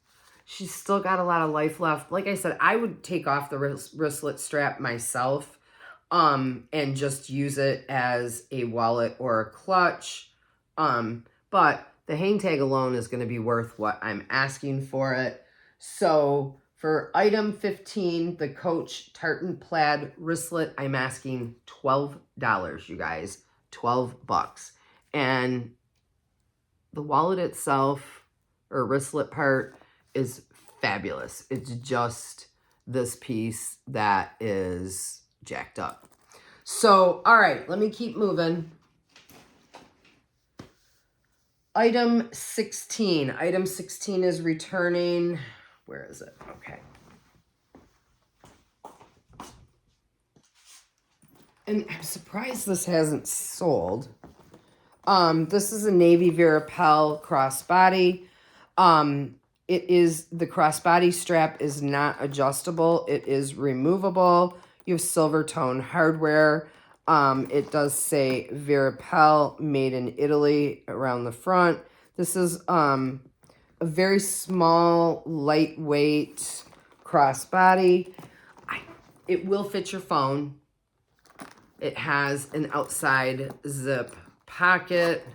She's still got a lot of life left. Like I said, I would take off the wristlet strap myself, and just use it as a wallet or a clutch. But the hang tag alone is going to be worth what I'm asking for it. So for item 15, the Coach Tartan Plaid wristlet, I'm asking $12, you guys. $12. And the wallet itself, or wristlet part, is fabulous. It's just this piece that is jacked up. So, all right, let me keep moving. Item 16. Item 16 is returning. Where is it? Okay. And I'm surprised this hasn't sold. This is a Navy Virapel crossbody. The crossbody strap is not adjustable. It is removable. You have silver tone hardware. It does say Veripel, made in Italy around the front. This is a very small, lightweight crossbody. It will fit your phone. It has an outside zip pocket.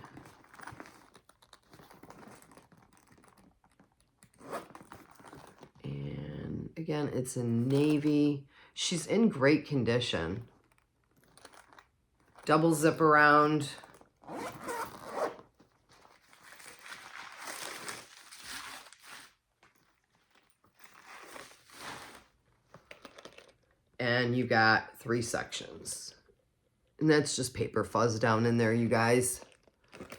And again, it's in navy. She's in great condition. Double zip around. And you got 3 sections. And that's just paper fuzz down in there, you guys.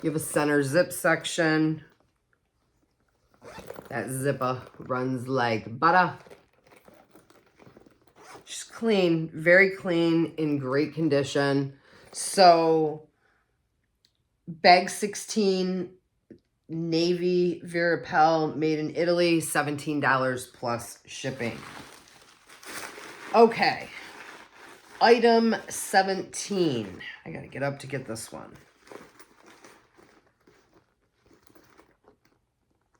You have a center zip section. That zipper runs like butter. She's clean, very clean, in great condition. So, bag 16, navy Veripel, made in Italy, $17 plus shipping. Okay, item 17. I gotta get up to get this one.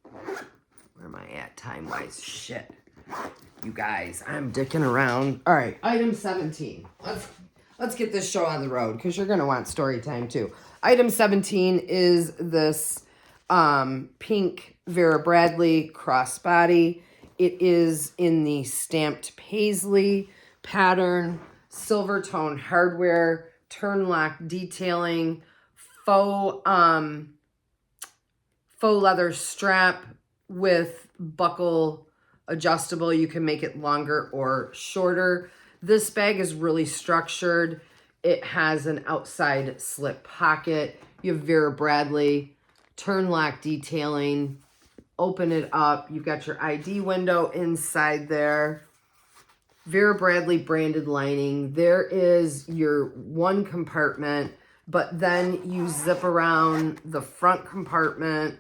Where am I at time-wise? Shit. You guys, I'm dicking around. All right, item 17. Let's get this show on the road because you're going to want story time too. Item 17 is this pink Vera Bradley crossbody. It is in the stamped paisley pattern, silver tone hardware, turn lock detailing, faux leather strap with buckle adjustable. You can make it longer or shorter. This bag is really structured. It has an outside slip pocket. You have Vera Bradley, turn lock detailing. Open it up. You've got your ID window inside there. Vera Bradley branded lining. There is your one compartment, but then you zip around the front compartment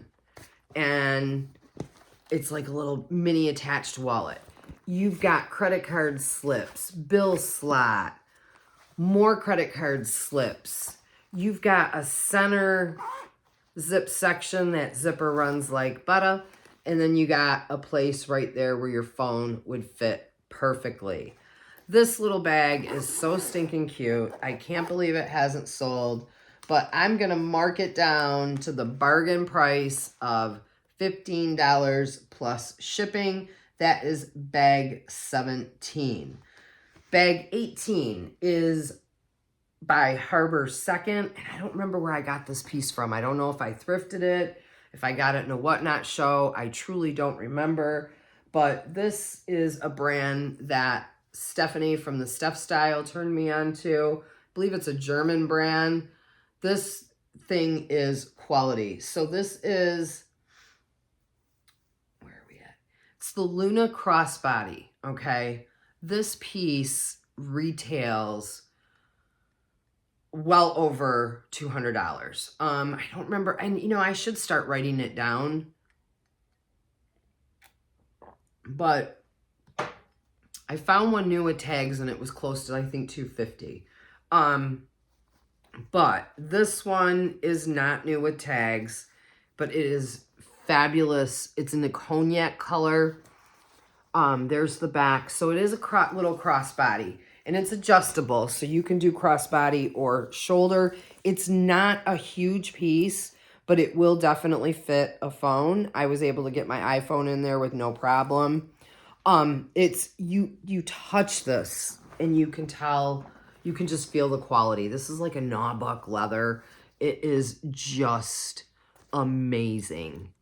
and it's like a little mini attached wallet. You've got credit card slips, bill slot, more credit card slips. You've got a center zip section. That zipper runs like butter. And then you got a place right there where your phone would fit perfectly. This little bag is so stinking cute. I can't believe it hasn't sold, but I'm going to mark it down to the bargain price of $15 plus shipping. That is bag 17. Bag 18 is by Harbor Second. And I don't remember where I got this piece from. I don't know if I thrifted it, if I got it in a whatnot show. I truly don't remember. But this is a brand that Stephanie from the Steph Style turned me on to. I believe it's a German brand. This thing is quality. So this is, where are we at? It's the Luna crossbody, okay? This piece retails well over $200. I don't remember, and you know, I should start writing it down, but I found one new with tags and it was close to, I think, $250. But this one is not new with tags, but it is fabulous. It's in the cognac color. There's the back. So it is a little crossbody. And it's adjustable, so you can do crossbody or shoulder. It's not a huge piece, but it will definitely fit a phone. I was able to get my iPhone in there with no problem. It's, you touch this and you can tell, you can just feel the quality. This is like a Naubuck leather. It is just amazing.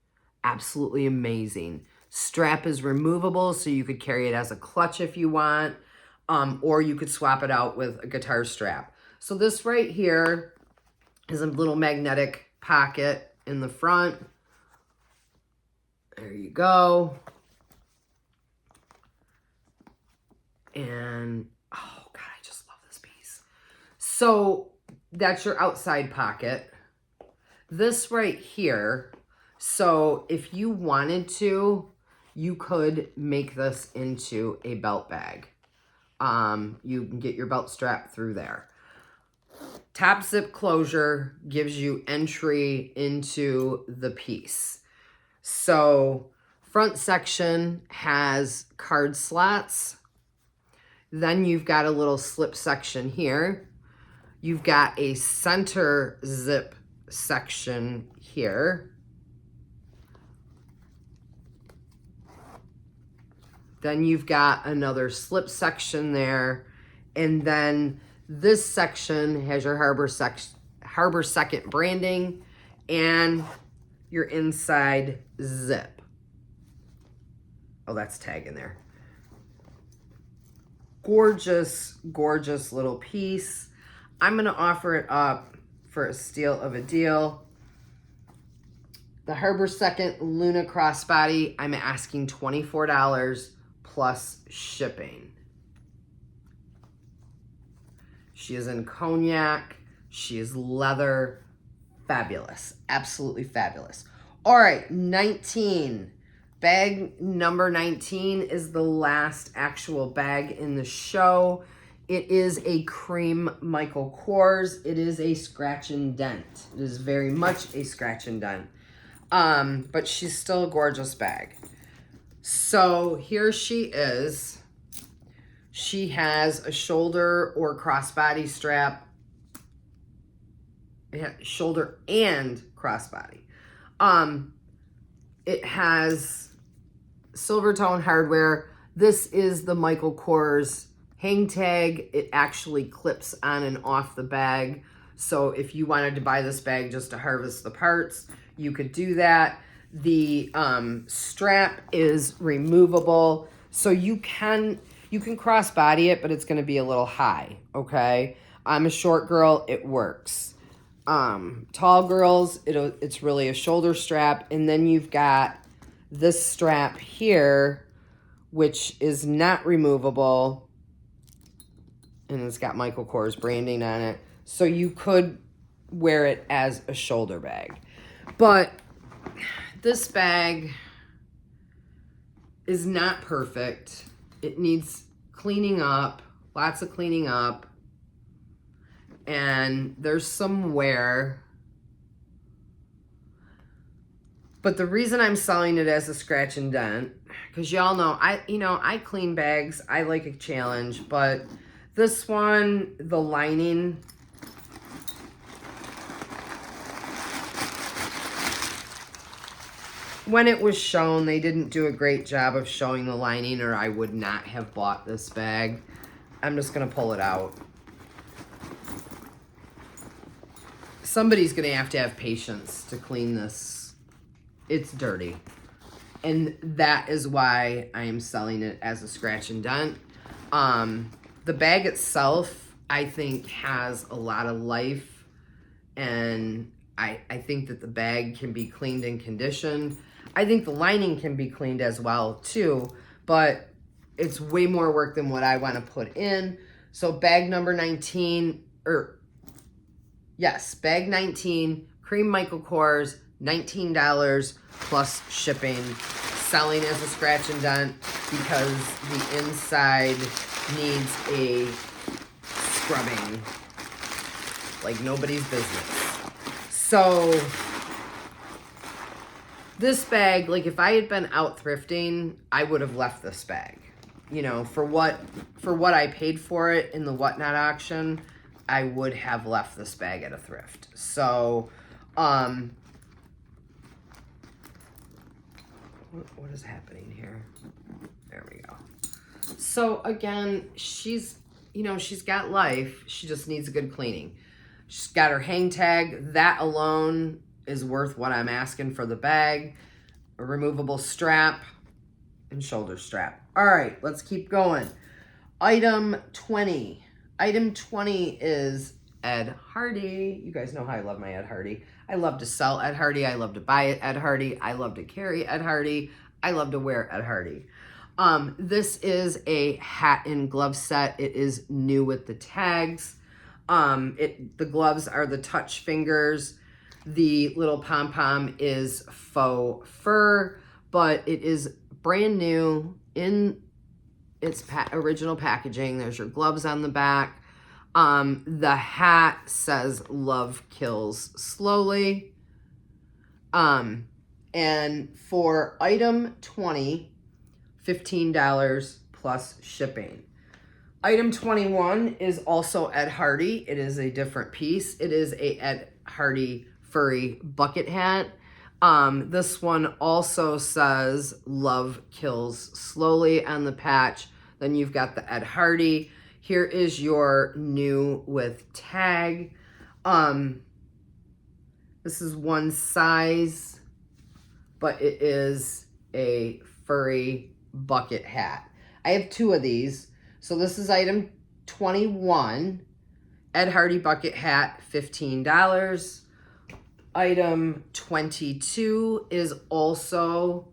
Absolutely amazing. Strap is removable, so you could carry it as a clutch if you want. Or you could swap it out with a guitar strap. So this right here is a little magnetic pocket in the front. There you go. And, oh God, I just love this piece. So that's your outside pocket. This right here, so if you wanted to, you could make this into a belt bag. You can get your belt strap through there. Top zip closure gives you entry into the piece. So front section has card slots. Then you've got a little slip section here. You've got a center zip section here. Then you've got another slip section there. And then this section has your Harbor Second branding and your inside zip. Oh, that's tag in there. Gorgeous, gorgeous little piece. I'm going to offer it up for a steal of a deal. The Harbor Second Luna crossbody, I'm asking $24 plus shipping. She is in cognac. She is leather. Fabulous. Absolutely fabulous. All right, 19. Bag number 19 is the last actual bag in the show. It is a cream Michael Kors. It is a scratch and dent. It is very much a scratch and dent. But she's still a gorgeous bag. So here she is. She has a shoulder or crossbody strap. Shoulder and crossbody. It has silver tone hardware. This is the Michael Kors hang tag. It actually clips on and off the bag. So if you wanted to buy this bag just to harvest the parts, you could do that. The strap is removable. So you can crossbody it, but it's going to be a little high, okay? I'm a short girl. It works. Tall girls, it's really a shoulder strap. And then you've got this strap here, which is not removable. And it's got Michael Kors branding on it. So you could wear it as a shoulder bag. But this bag is not perfect. It needs cleaning up, lots of cleaning up. And there's some wear. But the reason I'm selling it as a scratch and dent, because y'all know, I clean bags. I like a challenge. But this one, the lining, when it was shown, they didn't do a great job of showing the lining, or I would not have bought this bag. I'm just going to pull it out. Somebody's going to have patience to clean this. It's dirty. And that is why I am selling it as a scratch and dent. The bag itself, I think, has a lot of life. And I think that the bag can be cleaned and conditioned. I think the lining can be cleaned as well, too. But it's way more work than what I want to put in. So bag number 19, bag 19, cream Michael Kors, $19 plus shipping, selling as a scratch and dent because the inside needs a scrubbing like nobody's business. So this bag, like if I had been out thrifting, I would have left this bag. You know, for what I paid for it in the Whatnot auction, I would have left this bag at a thrift. So, what is happening here? There we go. So again, she's got life. She just needs a good cleaning. She's got her hang tag. That alone is worth what I'm asking for the bag. A removable strap and shoulder strap. All right, let's keep going. Item 20. Item 20 is Ed Hardy. You guys know how I love my Ed Hardy. I love to sell Ed Hardy. I love to buy Ed Hardy. I love to carry Ed Hardy. I love to wear Ed Hardy. This is a hat and glove set. It is new with the tags. The gloves are the touch fingers. The little pom-pom is faux fur, but it is brand new in its original packaging. There's your gloves on the back. The hat says love kills slowly. And for item 20, $15 plus shipping. Item 21 is also Ed Hardy. It is a different piece. It is a Ed Hardy furry bucket hat. This one also says love kills slowly on the patch. Then you've got the Ed Hardy. Here is your new with tag. This is one size, but it is a furry bucket hat. I have two of these. So this is item 21, Ed Hardy bucket hat, $15. Item 22 is also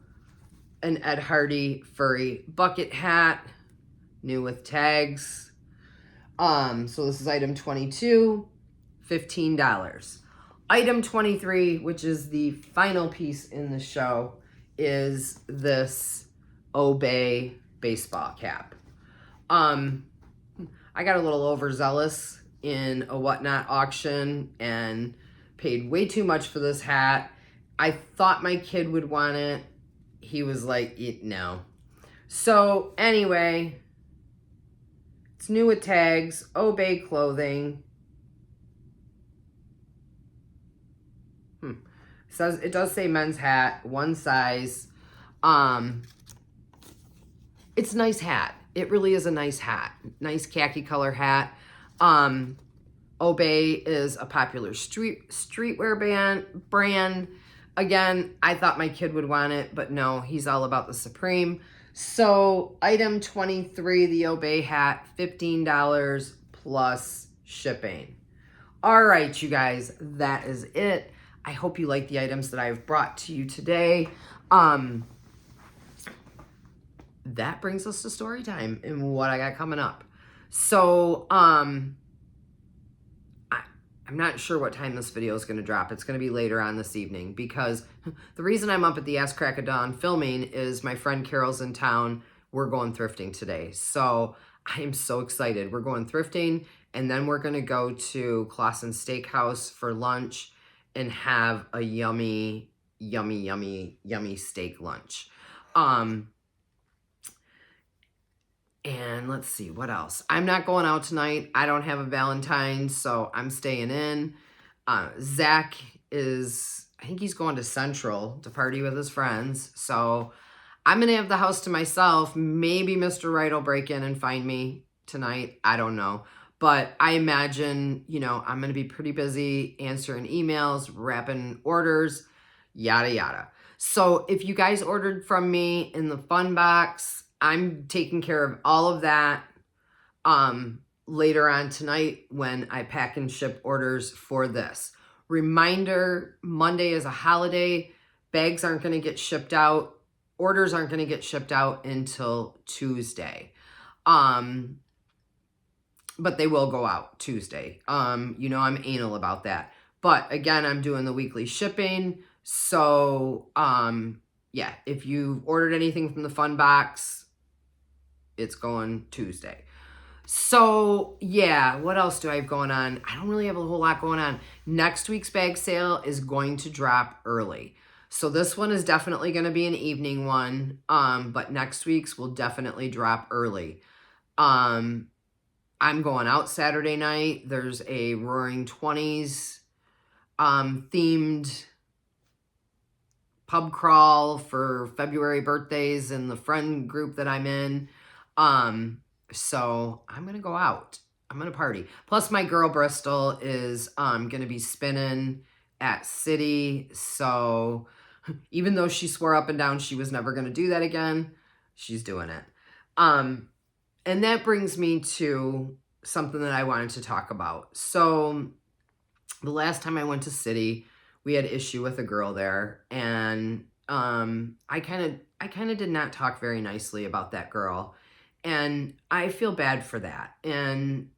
an Ed Hardy furry bucket hat, new with tags. So this is item 22, $15. Item 23, which is the final piece in the show, is this Obey baseball cap. I got a little overzealous in a Whatnot auction and paid way too much for this hat. I thought my kid would want it. He was like, no. So anyway, it's new with tags, Obey clothing. Says it does say men's hat, one size. It's a nice hat. It really is a nice hat. Nice khaki color hat. Obey is a popular streetwear brand. Again, I thought my kid would want it, but no, he's all about the Supreme. So item 23, the Obey hat, $15 plus shipping. All right, you guys, that is it. I hope you like the items that I've brought to you today. That brings us to story time and what I got coming up. So, I'm not sure what time this video is going to drop. It's going to be later on this evening because the reason I'm up at the ass crack of dawn filming is my friend Carol's in town. We're going thrifting today. So I am so excited. We're going thrifting and then we're going to go to Claussen Steakhouse for lunch and have a yummy, yummy, yummy, yummy steak lunch. And let's see, what else? I'm not going out tonight. I don't have a Valentine's, so I'm staying in. Zach is, I think he's going to Central to party with his friends. So I'm going to have the house to myself. Maybe Mr. Right will break in and find me tonight. I don't know. But I imagine, you know, I'm going to be pretty busy answering emails, wrapping orders, yada, yada. So if you guys ordered from me in the fun box, I'm taking care of all of that later on tonight when I pack and ship orders for this. Reminder, Monday is a holiday. Bags aren't going to get shipped out. Orders aren't going to get shipped out until Tuesday. But they will go out Tuesday. You know, I'm anal about that. But again, I'm doing the weekly shipping. So, yeah, if you've ordered anything from the fun box, it's going Tuesday. So, yeah, what else do I have going on? I don't really have a whole lot going on. Next week's bag sale is going to drop early. So this one is definitely going to be an evening one, but next week's will definitely drop early. I'm going out Saturday night. There's a Roaring 20s themed pub crawl for February birthdays in the friend group that I'm in. So I'm going to go out. I'm going to party. Plus my girl Bristol is going to be spinning at City. So even though she swore up and down she was never going to do that again, she's doing it. And that brings me to something that I wanted to talk about. So the last time I went to City, we had issue with a girl there, and I kind of did not talk very nicely about that girl, and I feel bad for that. And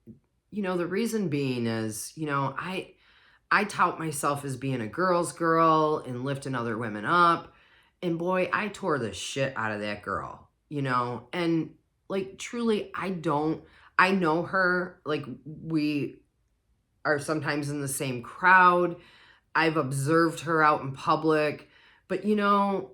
you know, the reason being is, you know, I tout myself as being a girl's girl and lifting other women up, And boy, I tore the shit out of that girl, you know? And like, truly, I know her. Like, we are sometimes in the same crowd. I've observed her out in public, but you know,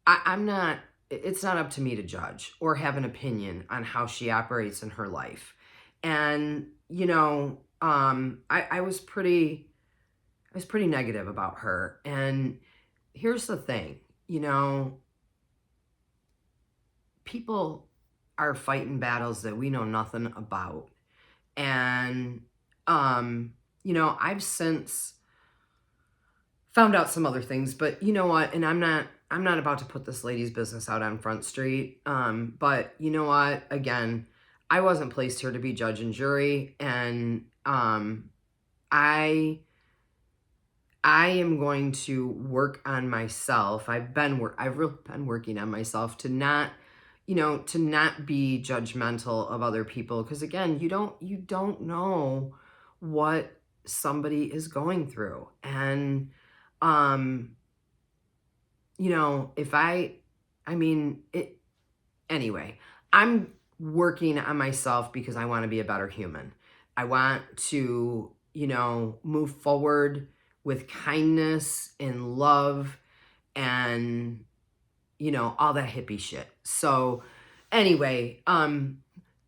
I'm not, it's not up to me to judge or have an opinion on how she operates in her life. And, you know, I was pretty negative about her. And here's the thing, you know, people are fighting battles that we know nothing about. And, you know, I've since found out some other things, but you know what? And I'm not about to put this lady's business out on Front Street. But you know what? Again, I wasn't placed here to be judge and jury. And, I am going to work on myself. I've really been working on myself to not, you know, to not be judgmental of other people. Because again, you don't know what somebody is going through. And, you know, I mean, anyway, I'm working on myself because I want to be a better human. I want to, you know, move forward with kindness and love and, you know, all that hippie shit. So anyway,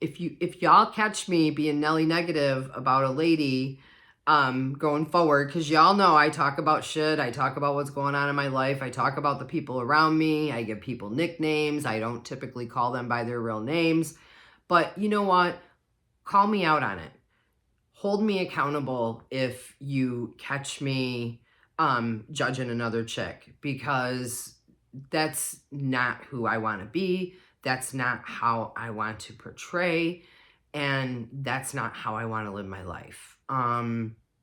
if y'all catch me being Nelly negative about a lady, going forward, because y'all know I talk about shit, I talk about what's going on in my life, I talk about the people around me, I give people nicknames, I don't typically call them by their real names, but you know what? Call me out on it. Hold me accountable if you catch me judging another chick, because that's not who I want to be. That's not how I want to portray, and that's not how I want to live my life.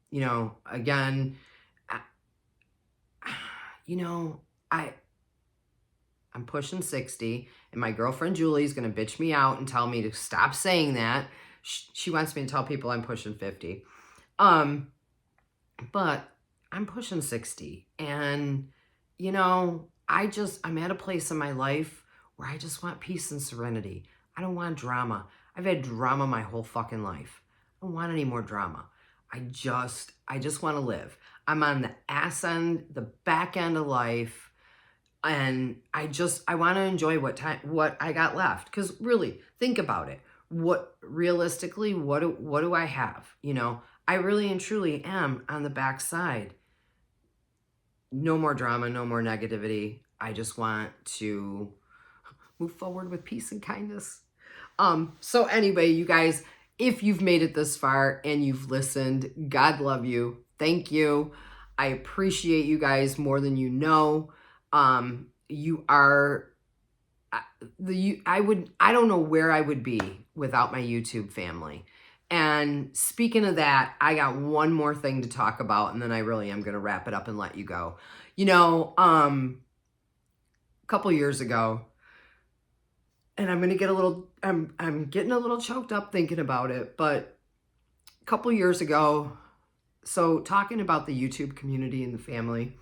You know, again, I, you know, I'm pushing 60, and my girlfriend Julie's going to bitch me out and tell me to stop saying that. She wants me to tell people I'm pushing 50. But I'm pushing 60, and you know, I'm at a place in my life where I just want peace and serenity. I don't want drama. I've had drama my whole fucking life. I don't want any more drama. I just want to live. I'm on the ass end, the back end of life, and I want to enjoy what I got left. Because really, think about it. Realistically, what do I have? You know, I really and truly am on the backside. No more drama, no more negativity. I just want to move forward with peace and kindness. So anyway, you guys, if you've made it this far and you've listened, God love you. Thank you. I appreciate you guys more than you know. You are I don't know where I would be without my YouTube family. And speaking of that, I got one more thing to talk about, and then I really am going to wrap it up and let you go. You know, a couple years ago, and I'm getting a little choked up thinking about it, but a couple years ago, so talking about the YouTube community and the family,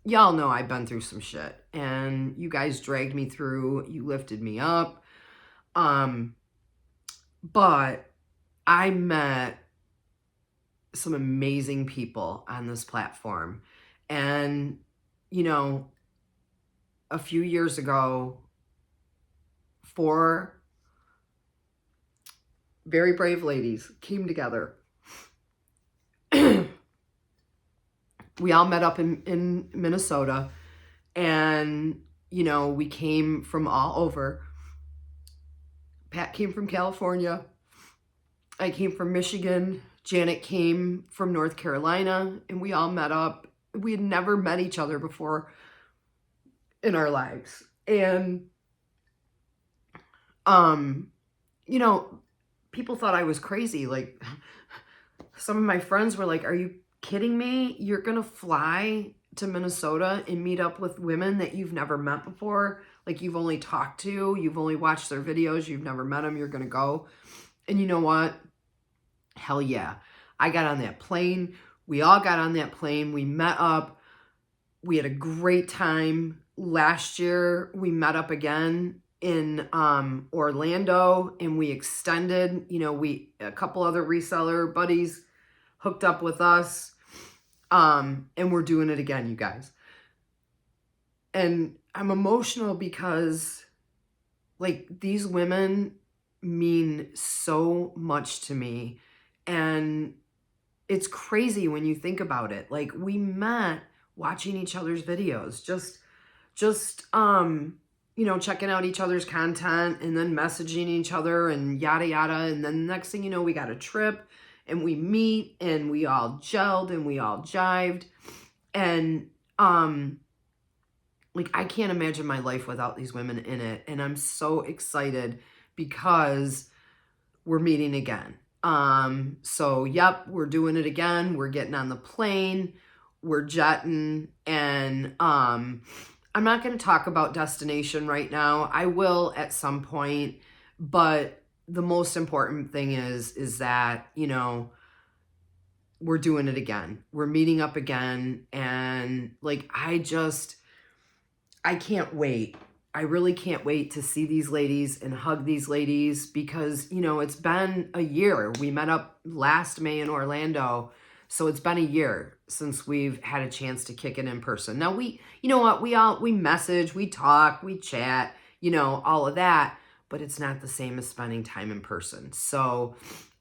y'all know I've been through some shit, and you guys dragged me through, you lifted me up. But I met some amazing people on this platform. And, you know, a few years ago, 4 very brave ladies came together. We all met up in Minnesota, and, you know, we came from all over. Pat came from California. I came from Michigan. Janet came from North Carolina, and we all met up. We had never met each other before in our lives. And, you know, people thought I was crazy. Like, some of my friends were like, are you kidding me? You're going to fly to Minnesota and meet up with women that you've never met before? Like, you've only talked to, you've only watched their videos, you've never met them, you're going to go. And you know what? Hell yeah. I got on that plane. We all got on that plane. We met up. We had a great time. Last year, we met up again in Orlando, and we extended, a couple other reseller buddies hooked up with us. And we're doing it again, you guys. And I'm emotional because like these women mean so much to me. And it's crazy when you think about it. Like we met watching each other's videos, just checking out each other's content and then messaging each other and yada yada. And then the next thing you know, we got a trip and we meet and we all gelled and we all jived. And like I can't imagine my life without these women in it. And I'm so excited because we're meeting again. So yep, we're doing it again. We're getting on the plane, we're jetting, and I'm not going to talk about destination right now. I will at some point, but the most important thing is that, we're doing it again. We're meeting up again, and like I can't wait. I really can't wait to see these ladies and hug these ladies because, it's been a year. We met up last May in Orlando. So it's been a year since we've had a chance to kick it in person. Now you know what? We message, we talk, we chat, all of that, but it's not the same as spending time in person. So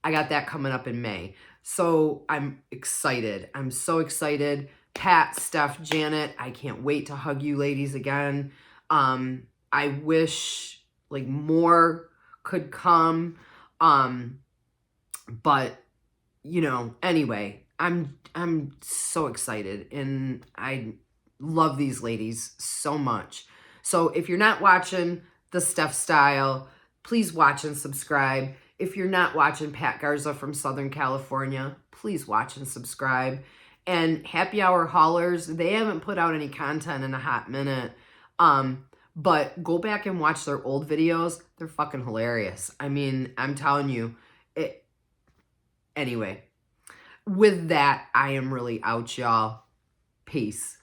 I got that coming up in May. So I'm excited. I'm so excited. Pat, Steph, Janet, I can't wait to hug you ladies again. I wish like more could come. But anyway, I'm so excited and I love these ladies so much. So if you're not watching the Steph Style, please watch and subscribe. If you're not watching Pat Garza from Southern California, please watch and subscribe. And Happy Hour Haulers, they haven't put out any content in a hot minute. But go back and watch their old videos. They're fucking hilarious. I mean, I'm telling you. Anyway, with that, I am really out, y'all. Peace.